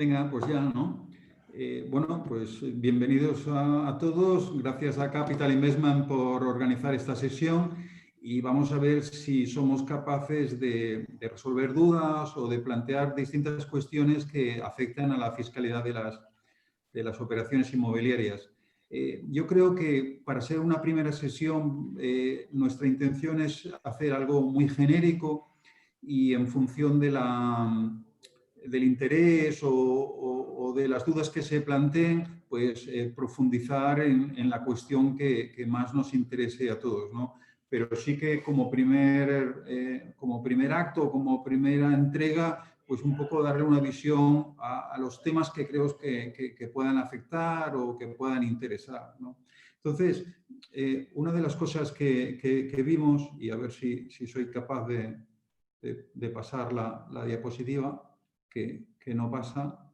Venga, pues ya, ¿no? Bueno, pues bienvenidos a todos. Gracias a Capital Investment por organizar esta sesión y vamos a ver si somos capaces de resolver dudas o de plantear distintas cuestiones que afectan a la fiscalidad de las operaciones inmobiliarias. Yo creo que para ser una primera sesión, nuestra intención es hacer algo muy genérico y en función del interés o de las dudas que se planteen, pues profundizar en la cuestión que más nos interese a todos, ¿no? Pero sí que como primer acto, como primera entrega, pues un poco darle una visión a los temas que creo que puedan afectar o que puedan interesar, ¿no? Entonces, una de las cosas que vimos, y a ver si soy capaz de pasar la diapositiva, que no pasa.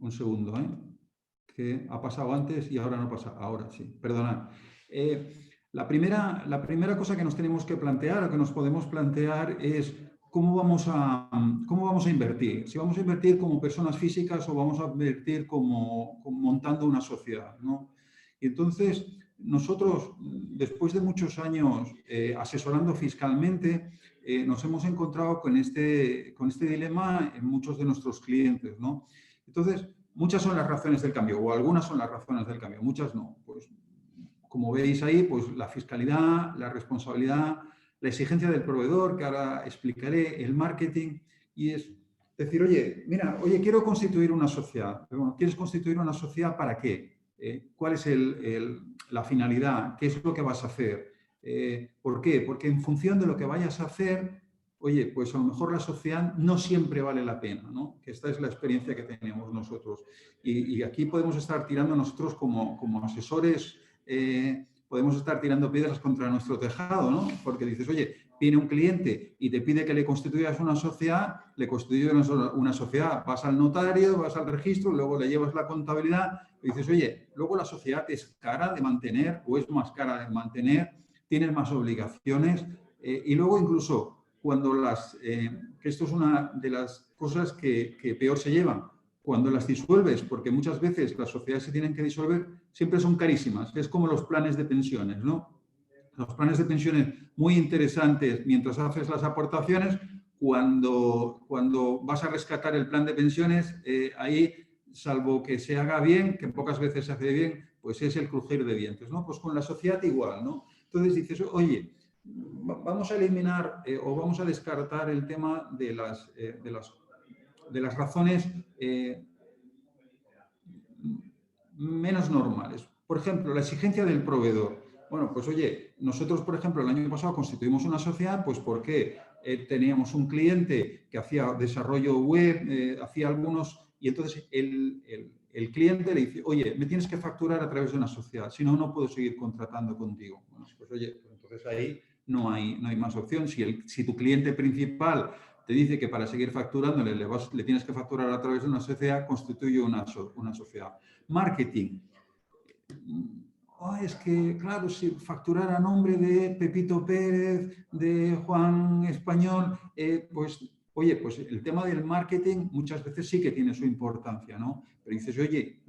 Un segundo, que ha pasado antes y ahora no pasa. Ahora sí, perdonad. La primera cosa que nos tenemos que plantear o que nos podemos plantear es cómo vamos a invertir. Si vamos a invertir como personas físicas o vamos a invertir como montando una sociedad, ¿no? Y entonces, nosotros, después de muchos años asesorando fiscalmente, nos hemos encontrado con este dilema en muchos de nuestros clientes, ¿no? Entonces, muchas son las razones del cambio, o algunas son las razones del cambio, muchas no. Pues, como veis ahí, pues la fiscalidad, la responsabilidad, la exigencia del proveedor, que ahora explicaré, el marketing, y es decir, oye, mira, quiero constituir una sociedad. Pero bueno, ¿quieres constituir una sociedad para qué? ¿Cuál es la finalidad? ¿Qué es lo que vas a hacer? ¿Por qué? Porque en función de lo que vayas a hacer, oye, pues a lo mejor la sociedad no siempre vale la pena, ¿no? Que esta es la experiencia que tenemos nosotros. Y aquí podemos estar tirando nosotros como asesores, podemos estar tirando piedras contra nuestro tejado, ¿no? Porque dices, oye, viene un cliente y te pide que le constituyas una sociedad, le constituyes una sociedad, vas al notario, vas al registro, luego le llevas la contabilidad y dices, oye, luego la sociedad es cara de mantener o es más cara de mantener, tienes más obligaciones y luego incluso cuando que esto es una de las cosas que peor se llevan, cuando las disuelves, porque muchas veces las sociedades se tienen que disolver, siempre son carísimas. Es como los planes de pensiones, ¿no? Los planes de pensiones muy interesantes mientras haces las aportaciones, cuando vas a rescatar el plan de pensiones, ahí, salvo que se haga bien, que pocas veces se hace bien, pues es el crujir de dientes, ¿no? Pues con la sociedad igual, ¿no? Entonces dices, oye, vamos a eliminar o vamos a descartar el tema de las razones menos normales. Por ejemplo, la exigencia del proveedor. Bueno, pues oye, nosotros, por ejemplo, el año pasado constituimos una sociedad, pues porque teníamos un cliente que hacía desarrollo web, hacía algunos, y entonces el cliente le dice, oye, me tienes que facturar a través de una sociedad, si no, no puedo seguir contratando contigo. Bueno, pues oye, entonces ahí no hay más opción. Si tu cliente principal te dice que para seguir facturándole le tienes que facturar a través de una sociedad, constituye una sociedad. Marketing. Es que, claro, si facturar a nombre de Pepito Pérez, de Juan Español, pues, oye, pues el tema del marketing muchas veces sí que tiene su importancia, ¿no? Pero dices, oye,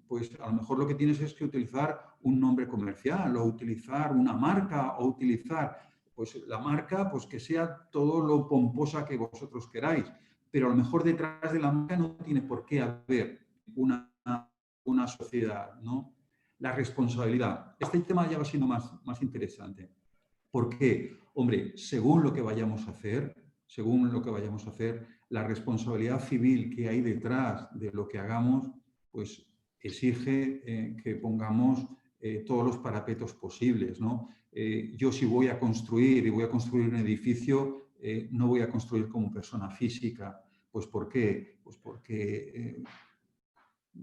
pues a lo mejor lo que tienes es que utilizar un nombre comercial o utilizar una marca o utilizar, pues la marca, pues que sea todo lo pomposa que vosotros queráis. Pero a lo mejor detrás de la marca no tiene por qué haber una sociedad, ¿no? La responsabilidad. Este tema ya va siendo más interesante. ¿Por qué? Hombre, según lo que vayamos a hacer, la responsabilidad civil que hay detrás de lo que hagamos, pues exige que pongamos todos los parapetos posibles, ¿no? Yo si voy a construir y voy a construir un edificio, no voy a construir como persona física. Pues ¿por qué? Pues porque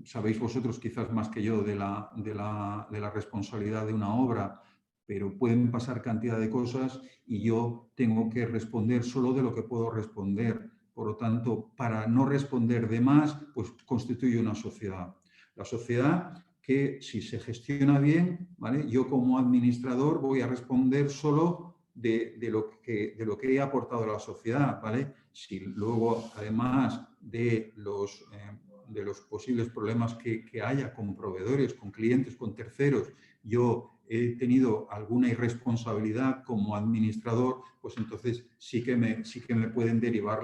sabéis vosotros quizás más que yo de la responsabilidad de una obra, pero pueden pasar cantidad de cosas y yo tengo que responder solo de lo que puedo responder. Por lo tanto, para no responder de más, pues constituye una sociedad. La sociedad que si se gestiona bien, ¿vale? Yo como administrador voy a responder solo de lo que he aportado a la sociedad, ¿vale? Si luego, además de los posibles problemas que haya con proveedores, con clientes, con terceros, yo he tenido alguna irresponsabilidad como administrador, pues entonces sí que me pueden derivar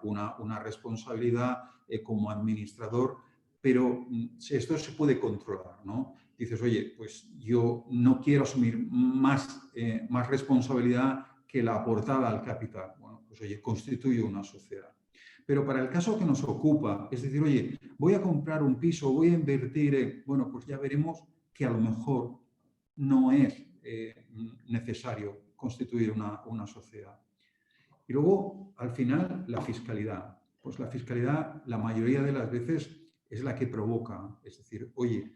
una responsabilidad como administrador, pero esto se puede controlar, ¿no? Dices, oye, pues yo no quiero asumir más responsabilidad que la aportada al capital. Bueno, pues oye, constituyo una sociedad. Pero para el caso que nos ocupa, es decir, oye, voy a comprar un piso, voy a invertir, bueno, pues ya veremos que a lo mejor no es necesario constituir una sociedad. Y luego, al final, la fiscalidad. Pues la fiscalidad, la mayoría de las veces, es la que provoca. Es decir, oye,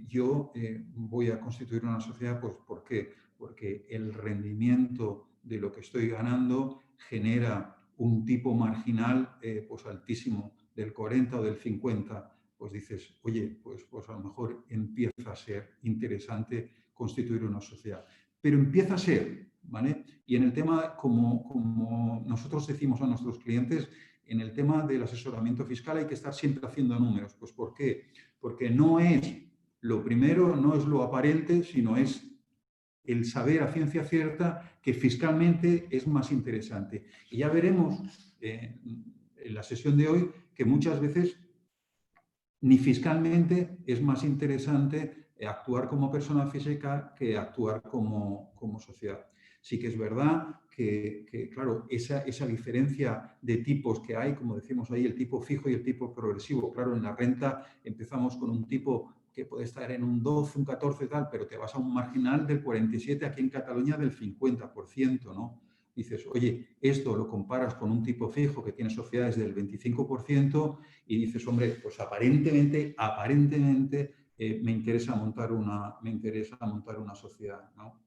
yo voy a constituir una sociedad, pues ¿por qué? Porque el rendimiento de lo que estoy ganando genera un tipo marginal pues altísimo, del 40 o del 50. Pues dices, oye, pues a lo mejor empieza a ser interesante constituir una sociedad. Pero empieza a ser, ¿vale? Y en el tema, como nosotros decimos a nuestros clientes, en el tema del asesoramiento fiscal hay que estar siempre haciendo números. Pues ¿por qué? Porque no es lo primero, no es lo aparente, sino es el saber a ciencia cierta que fiscalmente es más interesante. Y ya veremos en la sesión de hoy que muchas veces ni fiscalmente es más interesante actuar como persona física que actuar como sociedad. Sí que es verdad que claro, esa diferencia de tipos que hay, como decimos ahí, el tipo fijo y el tipo progresivo. Claro, en la renta empezamos con un tipo que puede estar en un 12, un 14 tal, pero te vas a un marginal del 47, aquí en Cataluña del 50%, ¿no? Dices, oye, esto lo comparas con un tipo fijo que tiene sociedades del 25% y dices, hombre, pues aparentemente me interesa montar una sociedad, ¿no?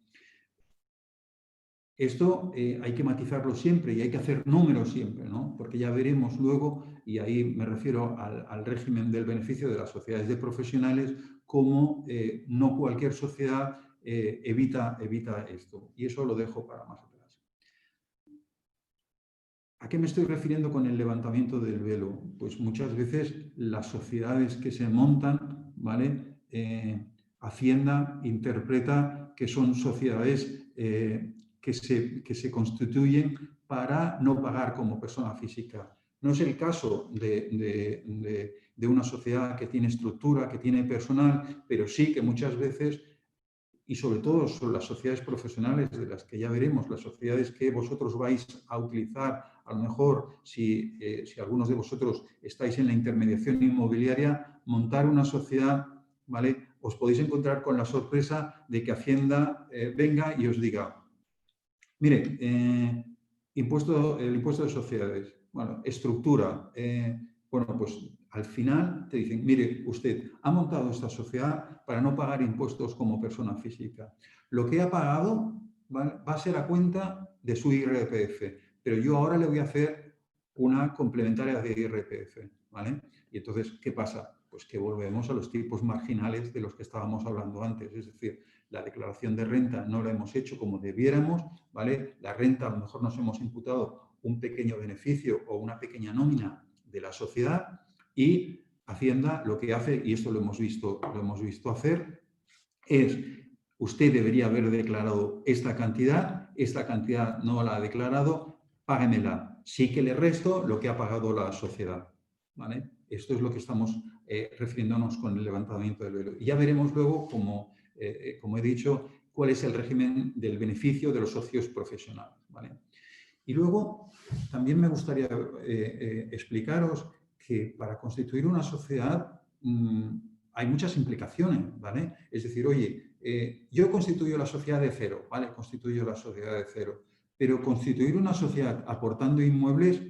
Esto hay que matizarlo siempre y hay que hacer números siempre, ¿no? Porque ya veremos luego, y ahí me refiero al régimen del beneficio de las sociedades de profesionales, cómo no cualquier sociedad evita esto. Y eso lo dejo para más atrás. ¿A qué me estoy refiriendo con el levantamiento del velo? Pues muchas veces las sociedades que se montan, ¿vale? Hacienda interpreta que son sociedades que se constituyen para no pagar como persona física. No es el caso de una sociedad que tiene estructura, que tiene personal, pero sí que muchas veces, y sobre todo son las sociedades profesionales, de las que ya veremos, las sociedades que vosotros vais a utilizar, a lo mejor si algunos de vosotros estáis en la intermediación inmobiliaria, montar una sociedad, ¿vale? Os podéis encontrar con la sorpresa de que Hacienda venga y os diga, mire, el impuesto de sociedades, bueno, estructura, bueno, pues al final te dicen, mire, usted ha montado esta sociedad para no pagar impuestos como persona física. Lo que ha pagado va a ser a cuenta de su IRPF, pero yo ahora le voy a hacer una complementaria de IRPF, ¿vale? Y entonces, ¿qué pasa? Pues que volvemos a los tipos marginales de los que estábamos hablando antes, es decir, la declaración de renta no la hemos hecho como debiéramos, ¿vale? La renta a lo mejor nos hemos imputado un pequeño beneficio o una pequeña nómina de la sociedad y Hacienda lo que hace, y esto lo hemos visto hacer, es usted debería haber declarado esta cantidad no la ha declarado, páguemela. Sí que le resto lo que ha pagado la sociedad, ¿vale? Esto es lo que estamos refiriéndonos con el levantamiento del velo. Y ya veremos luego, como he dicho, cuál es el régimen del beneficio de los socios profesionales, ¿vale? Y luego también me gustaría explicaros que para constituir una sociedad hay muchas implicaciones, ¿vale? Es decir, oye, yo constituyo la sociedad de cero, ¿vale? Constituyo la sociedad de cero, pero constituir una sociedad aportando inmuebles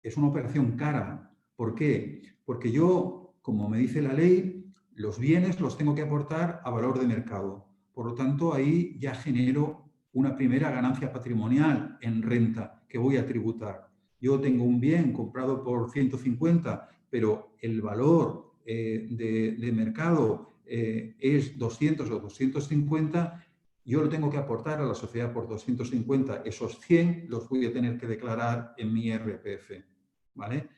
es una operación cara. ¿Por qué? Porque yo, como me dice la ley, los bienes los tengo que aportar a valor de mercado. Por lo tanto, ahí ya genero una primera ganancia patrimonial en renta que voy a tributar. Yo tengo un bien comprado por 150, pero el valor de mercado es 200 o 250, yo lo tengo que aportar a la sociedad por 250, esos 100 los voy a tener que declarar en mi IRPF, ¿vale?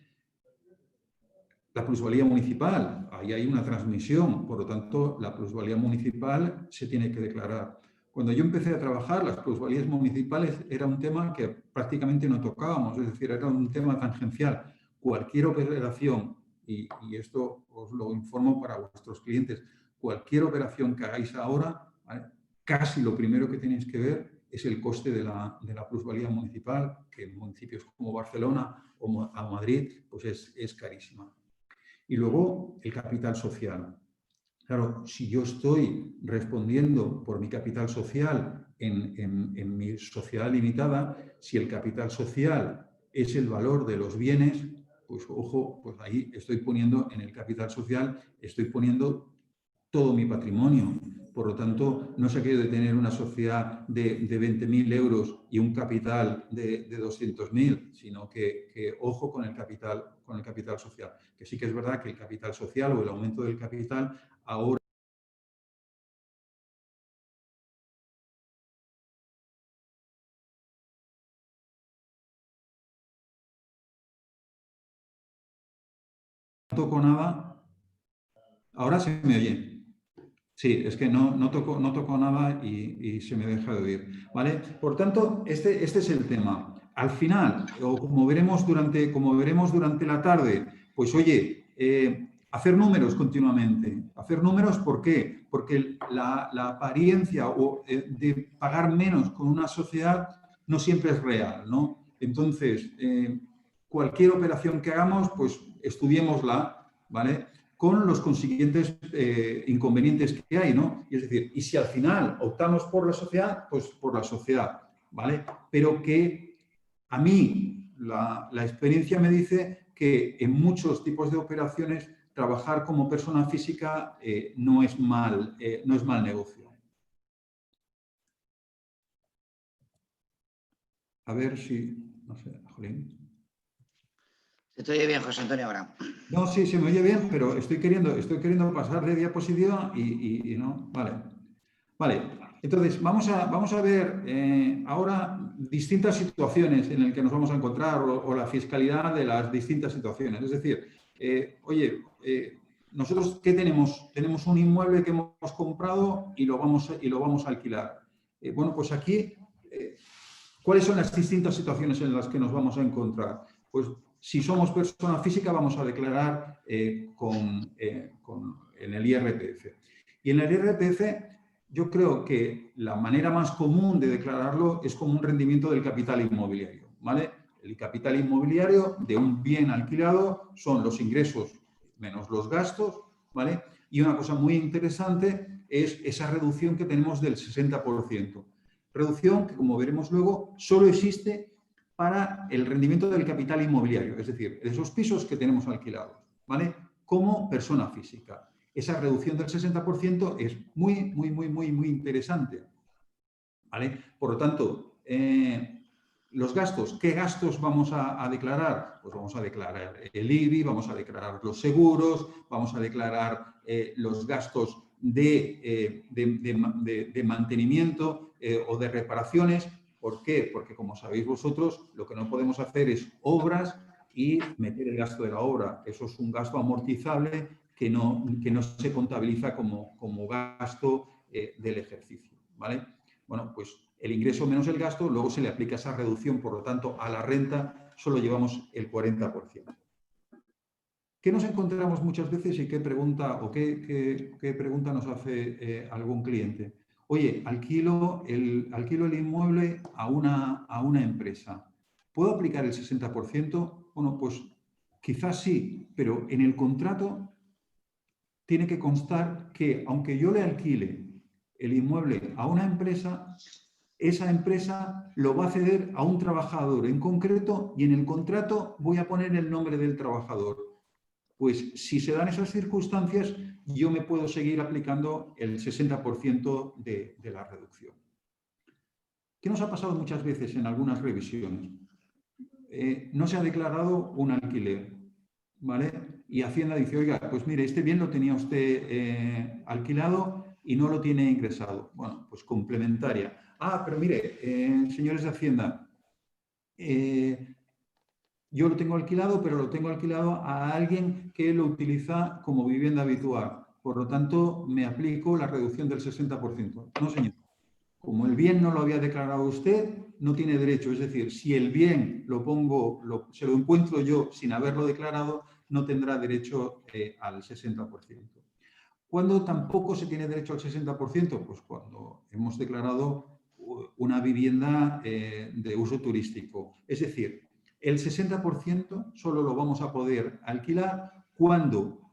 La plusvalía municipal, ahí hay una transmisión, por lo tanto, la plusvalía municipal se tiene que declarar. Cuando yo empecé a trabajar, las plusvalías municipales era un tema que prácticamente no tocábamos, es decir, era un tema tangencial. Cualquier operación, y esto os lo informo para vuestros clientes, cualquier operación que hagáis ahora, ¿vale?, casi lo primero que tenéis que ver es el coste de la plusvalía municipal, que en municipios como Barcelona o a Madrid pues es carísima. Y luego el capital social. Claro, si yo estoy respondiendo por mi capital social en mi sociedad limitada, si el capital social es el valor de los bienes, pues ojo, pues ahí estoy poniendo en el capital social, estoy poniendo todo mi patrimonio. Por lo tanto, no es aquello de tener una sociedad de 20.000 euros y un capital de 200.000, sino que ojo con el capital social. Que sí que es verdad que el capital social o el aumento del capital ahora no toco nada. Ahora se me oye. Sí, es que no toco nada y se me deja de oír, ¿vale? Por tanto, este es el tema. Al final, o como veremos durante la tarde, pues oye, hacer números continuamente. Hacer números, ¿por qué? Porque la apariencia de pagar menos con una sociedad no siempre es real, ¿no? Entonces, cualquier operación que hagamos, pues estudiémosla, ¿vale?, con los consiguientes inconvenientes que hay, ¿no? Y es decir, y si al final optamos por la sociedad, pues por la sociedad, ¿vale? Pero que a mí la experiencia me dice que en muchos tipos de operaciones trabajar como persona física no es mal negocio. A ver si, no sé, Jolín. Se te oye bien, José Antonio, ahora. No, sí, se me oye bien, pero estoy queriendo pasar de diapositiva y no. Vale. Vale. Entonces, vamos a ver ahora distintas situaciones en las que nos vamos a encontrar o la fiscalidad de las distintas situaciones. Es decir, oye, nosotros, ¿qué tenemos? Tenemos un inmueble que hemos comprado y lo vamos a alquilar. Bueno, pues aquí, ¿cuáles son las distintas situaciones en las que nos vamos a encontrar? Pues si somos persona física, vamos a declarar en el IRPF. Y en el IRPF, yo creo que la manera más común de declararlo es como un rendimiento del capital inmobiliario, ¿vale? El capital inmobiliario de un bien alquilado son los ingresos menos los gastos, ¿vale? Y una cosa muy interesante es esa reducción que tenemos del 60%. Reducción que, como veremos luego, solo existe para el rendimiento del capital inmobiliario, es decir, de esos pisos que tenemos alquilados, ¿vale?, como persona física. Esa reducción del 60% es muy interesante, ¿vale? Por lo tanto, los gastos, ¿qué gastos vamos a declarar? Pues vamos a declarar el IBI, vamos a declarar los seguros, vamos a declarar los gastos de mantenimiento o de reparaciones. ¿Por qué? Porque, como sabéis vosotros, lo que no podemos hacer es obras y meter el gasto de la obra. Eso es un gasto amortizable que no se contabiliza como gasto del ejercicio, ¿vale? Bueno, pues el ingreso menos el gasto, luego se le aplica esa reducción, por lo tanto, a la renta solo llevamos el 40%. ¿Qué nos encontramos muchas veces y qué pregunta nos hace algún cliente? Oye, alquilo el inmueble a una empresa. ¿Puedo aplicar el 60%? Bueno, pues quizás sí, pero en el contrato tiene que constar que, aunque yo le alquile el inmueble a una empresa, esa empresa lo va a ceder a un trabajador en concreto y en el contrato voy a poner el nombre del trabajador. Pues si se dan esas circunstancias, yo me puedo seguir aplicando el 60% de la reducción. ¿Qué nos ha pasado muchas veces en algunas revisiones? No se ha declarado un alquiler, ¿vale? Y Hacienda dice, oiga, pues mire, este bien lo tenía usted alquilado y no lo tiene ingresado. Bueno, pues complementaria. Ah, pero mire, señores de Hacienda, yo lo tengo alquilado, pero lo tengo alquilado a alguien que lo utiliza como vivienda habitual. Por lo tanto, me aplico la reducción del 60%. No, señor. Como el bien no lo había declarado usted, no tiene derecho. Es decir, si el bien se lo encuentro yo sin haberlo declarado, no tendrá derecho al 60%. ¿Cuándo tampoco se tiene derecho al 60%? Pues cuando hemos declarado una vivienda de uso turístico. Es decir, el 60% solo lo vamos a poder alquilar cuando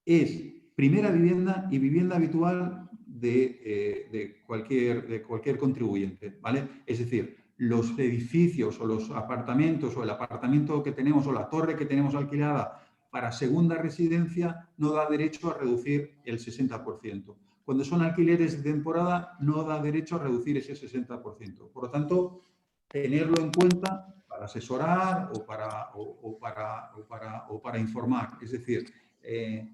es primera vivienda y vivienda habitual de cualquier contribuyente, ¿vale? Es decir, los edificios o los apartamentos o el apartamento que tenemos o la torre que tenemos alquilada para segunda residencia no da derecho a reducir el 60%. Cuando son alquileres de temporada no da derecho a reducir ese 60%. Por lo tanto, tenerlo en cuenta para asesorar o para informar. Es decir,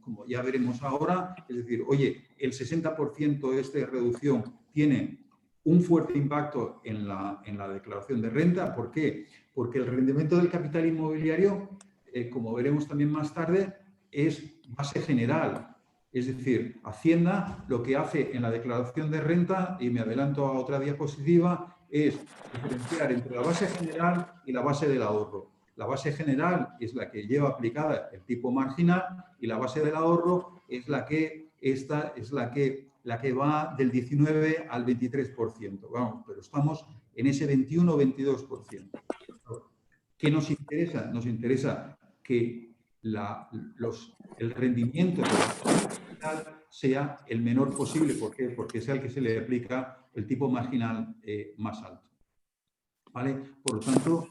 como ya veremos ahora, es decir, oye, el 60% de reducción tiene un fuerte impacto en la declaración de renta. ¿Por qué? Porque el rendimiento del capital inmobiliario, como veremos también más tarde, es base general. Es decir, Hacienda lo que hace en la declaración de renta, y me adelanto a otra diapositiva, es diferenciar entre la base general y la base del ahorro. La base general es la que lleva aplicada el tipo marginal y la base del ahorro es la que va del 19 al 23%. Vamos, pero estamos en ese 21-22%. ¿Qué nos interesa? Nos interesa que el rendimiento de la sea el menor posible. ¿Por qué? Porque es al que se le aplica el tipo marginal más alto. ¿Vale? Por lo tanto,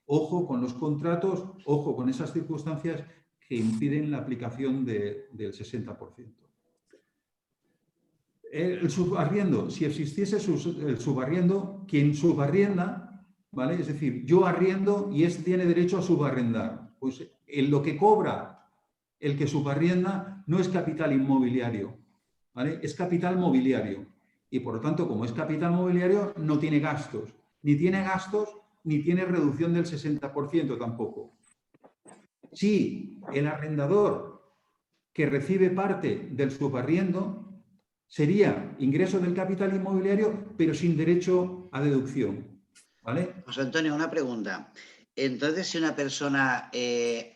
ojo con los contratos, ojo con esas circunstancias que impiden la aplicación del 60%. El subarriendo, si existiese el subarriendo, quien subarrienda, ¿vale? Es decir, yo arriendo y este tiene derecho a subarrendar. Pues en lo que cobra el que subarrienda no es capital inmobiliario, ¿vale? Es capital mobiliario. Y por lo tanto, como es capital mobiliario, no tiene gastos. Ni tiene reducción del 60% tampoco. Si el arrendador que recibe parte del subarriendo sería ingreso del capital inmobiliario, pero sin derecho a deducción. ¿Vale? José Antonio, una pregunta. Entonces, si una persona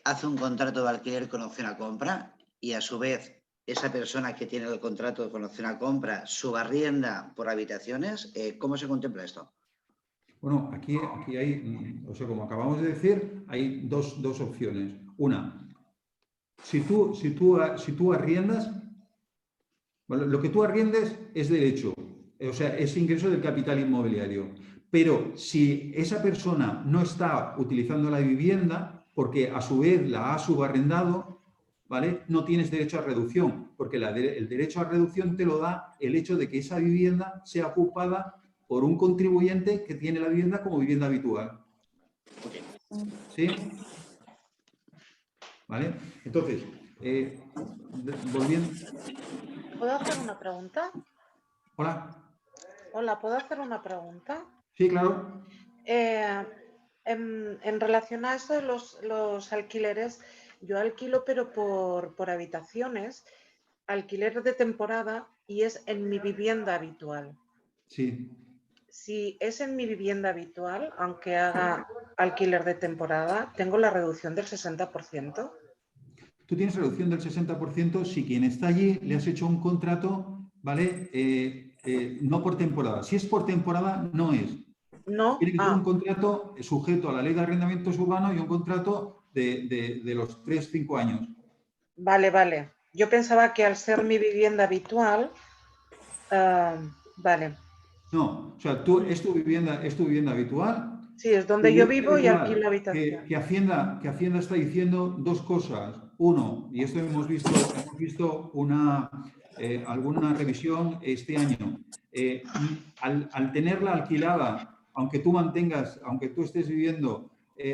hace un contrato de alquiler con opción a compra y a su vez esa persona que tiene el contrato con opción a compra subarrienda por habitaciones, ¿cómo se contempla esto? Bueno, aquí hay, o sea, como acabamos de decir, hay dos opciones. Una, si tú arriendas, ¿vale? Lo que tú arriendes es derecho, o sea, es ingreso del capital inmobiliario. Pero si esa persona no está utilizando la vivienda, porque a su vez la ha subarrendado, ¿vale? No tienes derecho a reducción, porque el derecho a reducción te lo da el hecho de que esa vivienda sea ocupada por un contribuyente que tiene la vivienda como vivienda habitual. ¿Sí? ¿Vale? Entonces, volviendo... ¿Puedo hacer una pregunta? Hola. Hola, ¿puedo hacer una pregunta? Sí, claro. En relación a eso de los alquileres, yo alquilo pero por habitaciones, alquiler de temporada y es en mi vivienda habitual. Sí. Si es en mi vivienda habitual, aunque haga alquiler de temporada, ¿tengo la reducción del 60%? Tú tienes reducción del 60% si quien está allí le has hecho un contrato, ¿vale? No por temporada. Si es por temporada, no es. No. Tiene que ser un contrato sujeto a la ley de arrendamientos urbanos y un contrato de los 3-5 años. Vale. Yo pensaba que al ser mi vivienda habitual, vale. No, o sea, es tu vivienda habitual. Sí, es donde yo vivo y alquilo habitación. Que Hacienda está diciendo dos cosas. Uno, y esto hemos visto alguna revisión este año. Al tenerla alquilada, aunque tú estés viviendo,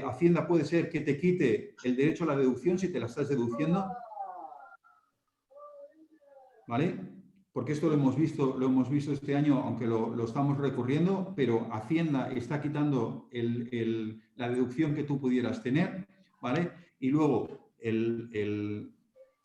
Hacienda puede ser que te quite el derecho a la deducción si te la estás deduciendo. ¿Vale? porque esto lo hemos visto este año, aunque lo estamos recurriendo, pero Hacienda está quitando la deducción que tú pudieras tener, ¿vale? Y luego,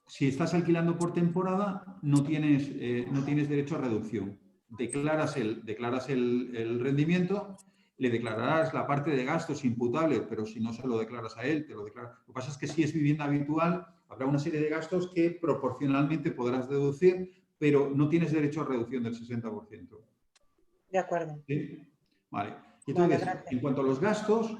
si estás alquilando por temporada, no tienes derecho a reducción. Declaras el rendimiento, le declararás la parte de gastos imputable, pero si no se lo declaras a él, te lo declaras. Lo que pasa es que si es vivienda habitual, habrá una serie de gastos que proporcionalmente podrás deducir, pero no tienes derecho a reducción del 60%. De acuerdo. ¿Sí? Vale. Entonces, Vale, en cuanto a los gastos,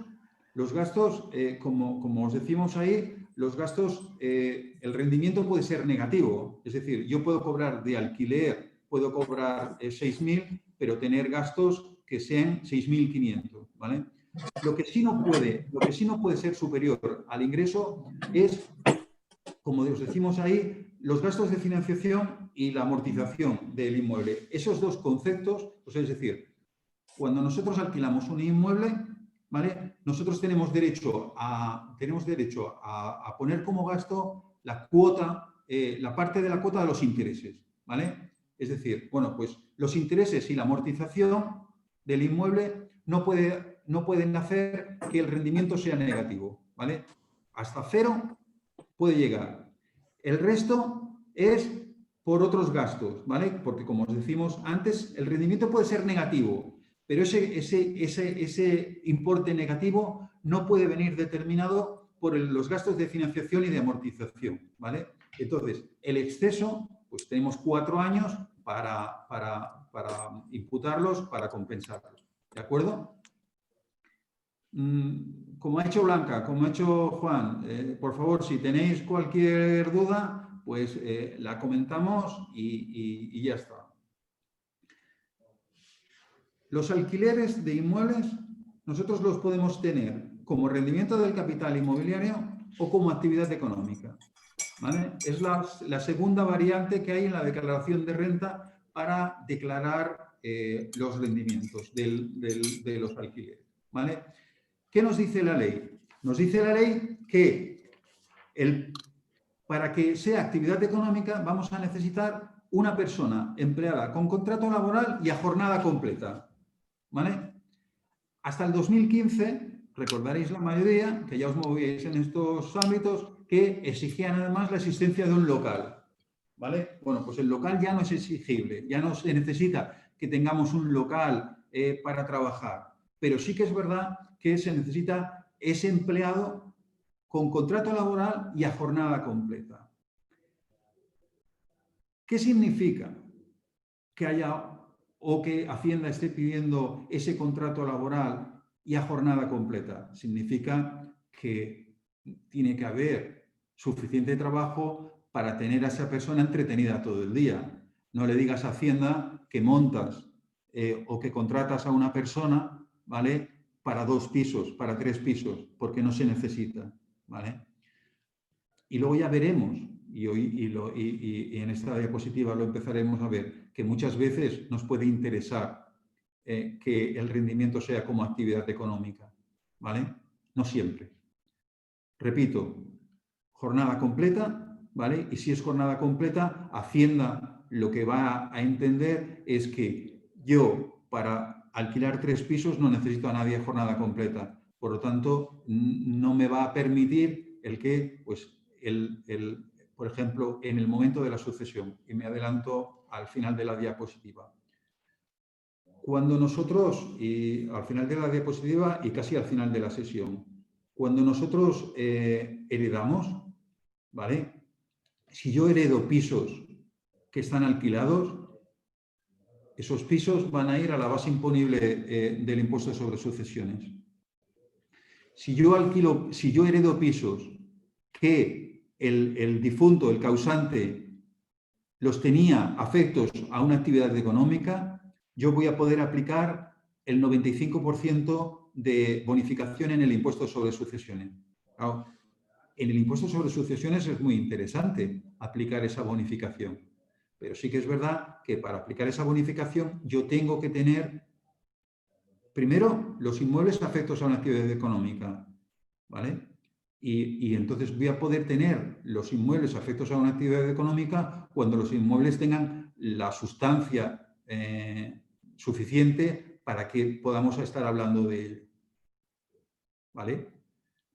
como os decimos ahí, los gastos, el rendimiento puede ser negativo. Es decir, yo puedo cobrar de alquiler, puedo cobrar 6.000, pero tener gastos que sean 6.500, ¿vale? Lo que sí no puede ser superior al ingreso es, como os decimos ahí, los gastos de financiación y la amortización del inmueble. Esos dos conceptos, pues es decir, cuando nosotros alquilamos un inmueble, ¿vale? Nosotros tenemos derecho a poner como gasto la cuota, la parte de la cuota de los intereses, ¿vale? Es decir, bueno, pues los intereses y la amortización del inmueble no pueden hacer que el rendimiento sea negativo, ¿vale? Hasta 0 puede llegar. El resto es por otros gastos, ¿vale? Porque, como os decimos antes, el rendimiento puede ser negativo, pero ese importe negativo no puede venir determinado por los gastos de financiación y de amortización, ¿vale? Entonces, el exceso, pues tenemos 4 años para imputarlos, para compensarlos, ¿de acuerdo? Como ha hecho Blanca, como ha hecho Juan, por favor, si tenéis cualquier duda, pues la comentamos y ya está. Los alquileres de inmuebles, nosotros los podemos tener como rendimiento del capital inmobiliario o como actividad económica, ¿vale? Es la segunda variante que hay en la declaración de renta para declarar los rendimientos de los alquileres, ¿vale? ¿Qué nos dice la ley? Nos dice la ley que para que sea actividad económica vamos a necesitar una persona empleada con contrato laboral y a jornada completa, ¿vale? Hasta el 2015, recordaréis la mayoría, que ya os movíais en estos ámbitos, que exigían además la existencia de un local, ¿vale? Bueno, pues el local ya no es exigible, ya no se necesita que tengamos un local para trabajar, pero sí que es verdad que se necesita ese empleado con contrato laboral y a jornada completa. ¿Qué significa que haya o que Hacienda esté pidiendo ese contrato laboral y a jornada completa? Significa que tiene que haber suficiente trabajo para tener a esa persona entretenida todo el día. No le digas a Hacienda que montas o que contratas a una persona, ¿vale?, para 2 pisos, para 3 pisos, porque no se necesita, ¿vale? Y luego ya veremos, y en esta diapositiva lo empezaremos a ver, que muchas veces nos puede interesar que el rendimiento sea como actividad económica, ¿vale? No siempre. Repito, jornada completa, ¿vale? Y si es jornada completa, Hacienda lo que va a entender es que yo, para alquilar 3 pisos, no necesito a nadie a jornada completa. Por lo tanto, no me va a permitir el que, pues, por ejemplo, en el momento de la sucesión, y me adelanto al final de la diapositiva. Cuando nosotros, y al final de la diapositiva y casi al final de la sesión, cuando nosotros heredamos, ¿vale? Si yo heredo pisos que están alquilados, esos pisos van a ir a la base imponible del impuesto sobre sucesiones. Si yo heredo pisos que el difunto, el causante, los tenía afectos a una actividad económica, yo voy a poder aplicar el 95% de bonificación en el impuesto sobre sucesiones. Claro, en el impuesto sobre sucesiones es muy interesante aplicar esa bonificación, pero sí que es verdad que para aplicar esa bonificación yo tengo que tener primero los inmuebles afectos a una actividad económica, ¿vale? Y entonces voy a poder tener los inmuebles afectos a una actividad económica cuando los inmuebles tengan la sustancia suficiente para que podamos estar hablando de ello. ¿Vale?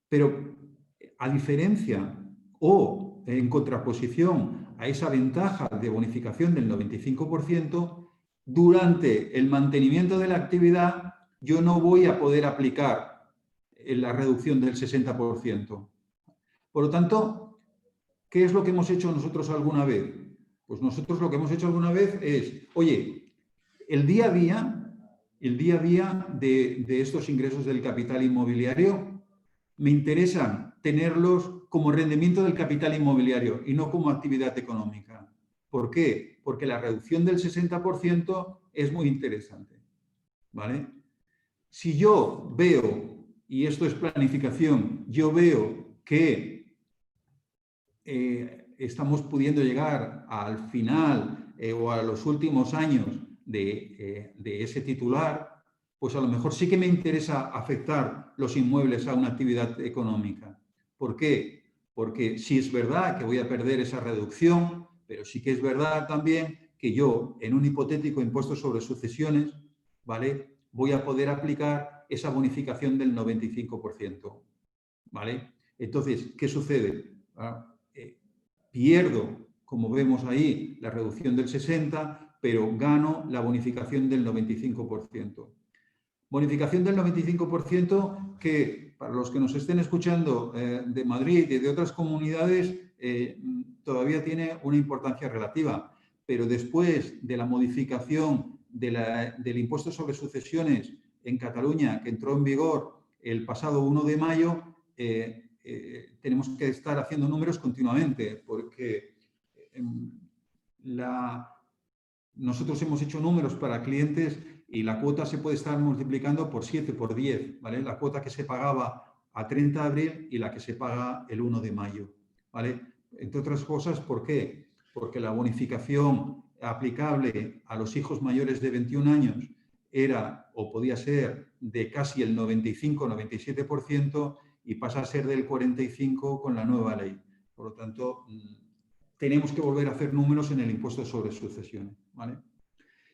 Pero a diferencia o en contraposición a esa ventaja de bonificación del 95%, durante el mantenimiento de la actividad yo no voy a poder aplicar la reducción del 60%. Por lo tanto, ¿qué es lo que hemos hecho nosotros alguna vez? Pues nosotros lo que hemos hecho alguna vez es, oye, el día a día de estos ingresos del capital inmobiliario me interesan tenerlos como rendimiento del capital inmobiliario y no como actividad económica. ¿Por qué? Porque la reducción del 60% es muy interesante. ¿Vale? Si yo veo, y esto es planificación, yo veo que estamos pudiendo llegar al final o a los últimos años de ese titular, pues a lo mejor sí que me interesa afectar los inmuebles a una actividad económica. ¿Por qué? Porque sí es verdad que voy a perder esa reducción, pero sí que es verdad también que yo, en un hipotético impuesto sobre sucesiones, ¿vale?, voy a poder aplicar esa bonificación del 95%. ¿Vale? Entonces, ¿qué sucede? Pierdo, como vemos ahí, la reducción del 60%, pero gano la bonificación del 95%. Bonificación del 95% que, para los que nos estén escuchando de Madrid y de otras comunidades, todavía tiene una importancia relativa. Pero después de la modificación del impuesto sobre sucesiones en Cataluña, que entró en vigor el pasado 1 de mayo, tenemos que estar haciendo números continuamente, porque nosotros hemos hecho números para clientes y la cuota se puede estar multiplicando por 7, por 10, ¿vale? La cuota que se pagaba a 30 de abril y la que se paga el 1 de mayo, ¿vale? Entre otras cosas, ¿por qué? Porque la bonificación aplicable a los hijos mayores de 21 años era o podía ser de casi el 95-97% y pasa a ser del 45% con la nueva ley. Por lo tanto, tenemos que volver a hacer números en el impuesto sobre sucesiones, ¿vale?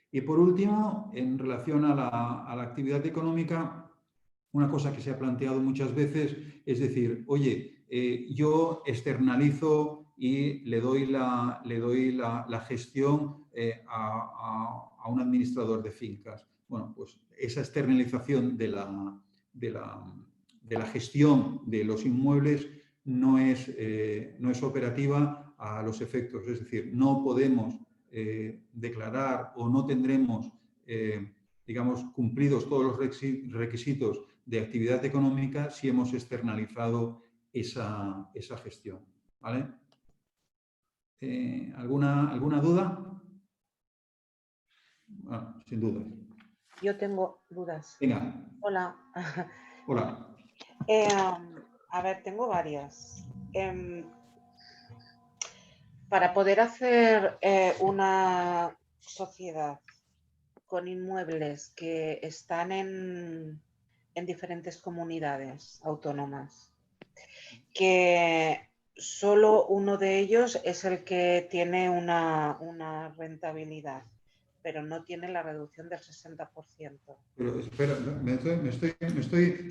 Y por último, en relación a la actividad económica, una cosa que se ha planteado muchas veces es decir, oye, yo externalizo y le doy la gestión a un administrador de fincas. Bueno, pues esa externalización de la gestión de los inmuebles no es operativa a los efectos. Es decir, no podemos declarar o no tendremos, digamos, cumplidos todos los requisitos de actividad económica si hemos externalizado esa gestión. ¿Vale? ¿Alguna duda? Bueno, sin duda. Yo tengo dudas. Venga. Hola. Hola. A ver, tengo varias. Para poder hacer una sociedad con inmuebles que están en diferentes comunidades autónomas, que solo uno de ellos es el que tiene una rentabilidad, pero no tiene la reducción del 60%. Pero espera, o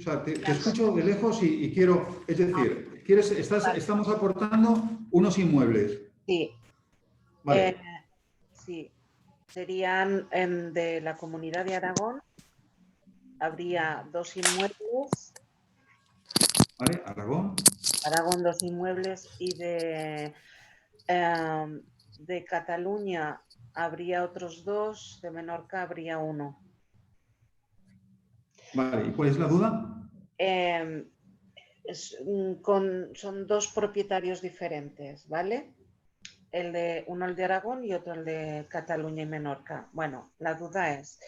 sea, te escucho de lejos y quiero, es decir, estamos aportando unos inmuebles. Sí. Vale. Sí, serían de la Comunidad de Aragón, habría 2 inmuebles. Vale, Aragón. Aragón 2 inmuebles y de Cataluña habría otros 2, de Menorca habría 1. Vale, ¿y cuál es la duda? Son 2 propietarios diferentes, ¿vale? Uno el de Aragón y otro el de Cataluña y Menorca. Bueno, la duda es,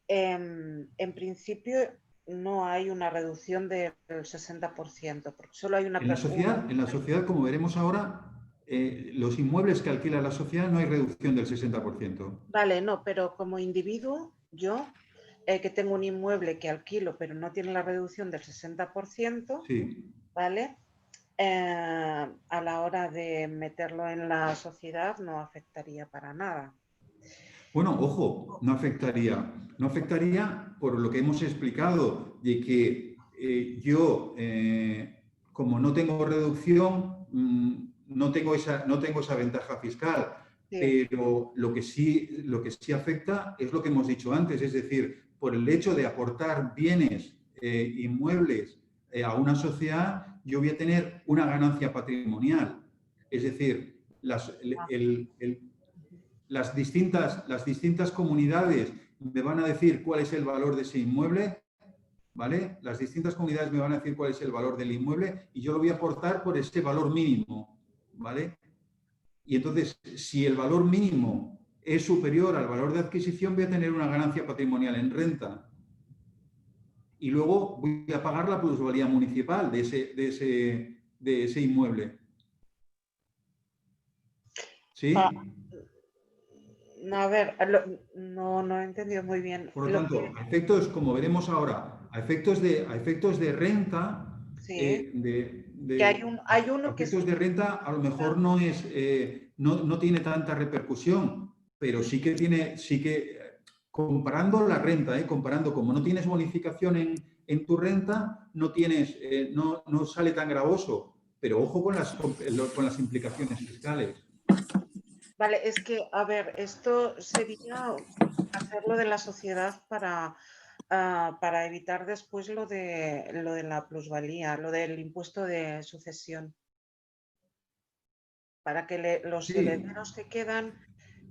en principio no hay una reducción del 60%, porque solo hay una En la sociedad, como veremos ahora, los inmuebles que alquila la sociedad no hay reducción del 60%. Vale, no, pero como individuo, yo que tengo un inmueble que alquilo, pero no tiene la reducción del 60%, sí. ¿vale? A la hora de meterlo en la sociedad no afectaría para nada. Bueno, ojo, no afectaría. No afectaría por lo que hemos explicado, de que como no tengo reducción, no tengo esa ventaja fiscal. Sí. Pero lo que sí afecta es lo que hemos dicho antes, es decir, por el hecho de aportar bienes inmuebles a una sociedad, yo voy a tener una ganancia patrimonial. Es decir, las distintas comunidades me van a decir cuál es el valor de ese inmueble, ¿vale? Las distintas comunidades me van a decir cuál es el valor del inmueble y yo lo voy a aportar por ese valor mínimo, ¿vale? Y entonces, si el valor mínimo es superior al valor de adquisición, voy a tener una ganancia patrimonial en renta. Y luego voy a pagar la plusvalía municipal de ese inmueble. ¿Sí? A ver, no he entendido muy bien. Por lo tanto, a efectos, como veremos ahora, a efectos de renta, Sí, que hay a uno que efectos de renta a lo mejor no tiene tanta repercusión, pero sí que comparando la renta, comparando, como no tienes bonificación en tu renta, no sale tan gravoso. Pero ojo con las implicaciones fiscales. Vale, es que, a ver, esto sería hacerlo de la sociedad para evitar después lo de la plusvalía, lo del impuesto de sucesión, para que los Sí, herederos que quedan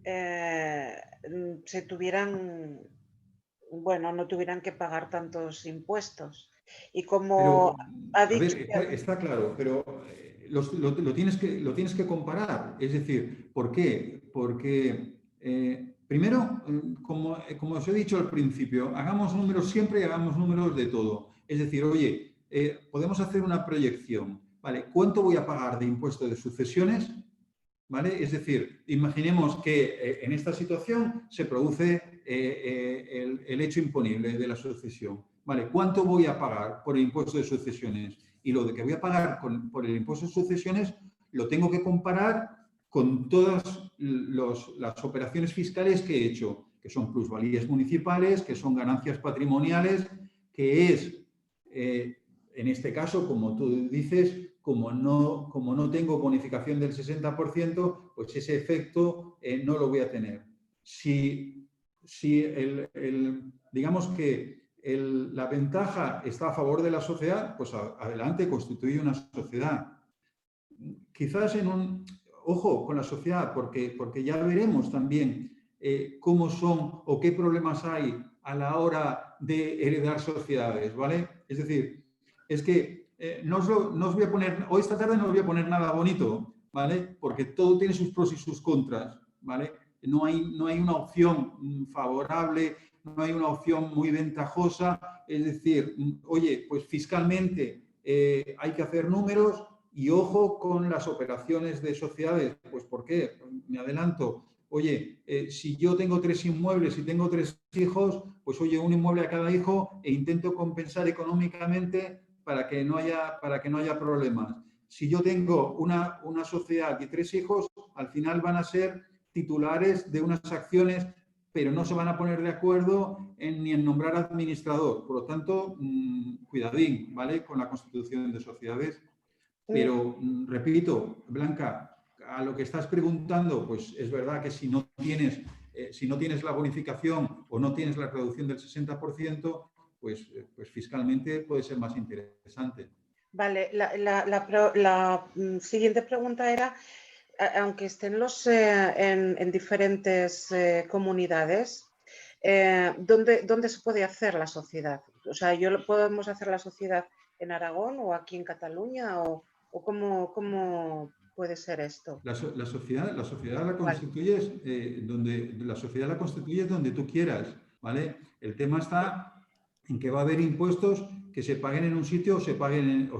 se tuvieran, bueno, no tuvieran que pagar tantos impuestos. Y como pero, ha a ver, dicho, está claro, pero lo tienes que comparar. Es decir, ¿por qué? Porque, primero, como os he dicho al principio, hagamos números siempre y hagamos números de todo. Es decir, oye, podemos hacer una proyección, ¿vale? ¿Cuánto voy a pagar de impuesto de sucesiones? ¿Vale? Es decir, imaginemos que en esta situación se produce el hecho imponible de la sucesión. ¿Vale? ¿Cuánto voy a pagar por el impuesto de sucesiones? Y lo de que voy a pagar por el impuesto de sucesiones lo tengo que comparar con todas las operaciones fiscales que he hecho, que son plusvalías municipales, que son ganancias patrimoniales, que es, en este caso, como tú dices, como no tengo bonificación del 60%, pues ese efecto no lo voy a tener. Si digamos que la ventaja está a favor de la sociedad, pues adelante, constituye una sociedad. Quizás ojo con la sociedad, porque ya veremos también cómo son o qué problemas hay a la hora de heredar sociedades, ¿vale? Es decir, es que no os voy a poner, hoy esta tarde no os voy a poner nada bonito, ¿vale? Porque todo tiene sus pros y sus contras, ¿vale? No hay una opción favorable, no hay una opción muy ventajosa, es decir, oye, pues fiscalmente hay que hacer números y ojo con las operaciones de sociedades. Pues ¿por qué? Me adelanto. Oye, si yo tengo 3 inmuebles y tengo 3 hijos, pues oye, un inmueble a cada hijo e intento compensar económicamente para que no haya problemas. Si yo tengo una sociedad y 3 hijos, al final van a ser titulares de unas acciones, pero no se van a poner de acuerdo ni en nombrar administrador. Por lo tanto, cuidadín, ¿vale? Con la constitución de sociedades. Pero, repito, Blanca, a lo que estás preguntando, pues es verdad que si no tienes la bonificación o no tienes la reducción del 60%, pues fiscalmente puede ser más interesante. vale, la siguiente pregunta era, aunque estén en diferentes comunidades, ¿dónde se puede hacer la sociedad? O sea, ¿podemos hacer la sociedad en Aragón o aquí en Cataluña? ¿O cómo puede ser esto? La sociedad la ¿Cuál? constituyes donde tú quieras, ¿vale? El tema está en que va a haber impuestos que se paguen en un sitio o se paguen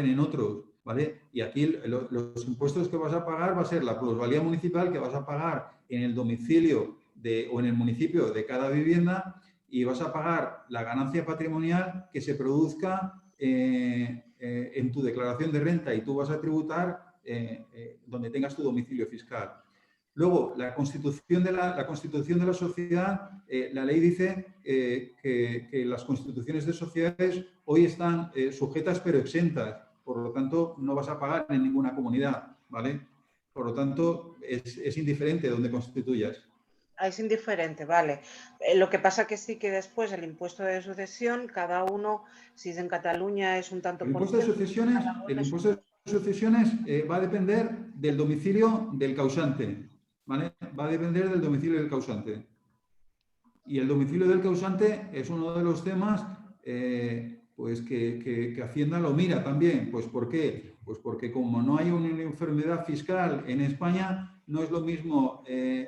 en otros, ¿vale? Y aquí los impuestos que vas a pagar va a ser la plusvalía municipal que vas a pagar en el domicilio o en el municipio de cada vivienda y vas a pagar la ganancia patrimonial que se produzca en tu declaración de renta y tú vas a tributar donde tengas tu domicilio fiscal. Luego, la constitución de la sociedad, la ley dice que las constituciones de sociedades hoy están sujetas pero exentas. Por lo tanto, no vas a pagar en ninguna comunidad, ¿vale? Por lo tanto, es indiferente donde constituyas. Es indiferente, vale. Lo que pasa que sí que después el impuesto de sucesión, cada uno, si es en Cataluña es un tanto El por impuesto de ciento, sucesiones, Aragón el es impuesto de sucesiones va a depender del domicilio del causante, ¿vale? Va a depender del domicilio del causante. Y el domicilio del causante es uno de los temas pues que Hacienda lo mira también. Pues ¿por qué? Pues porque como no hay una enfermedad fiscal en España, no es lo mismo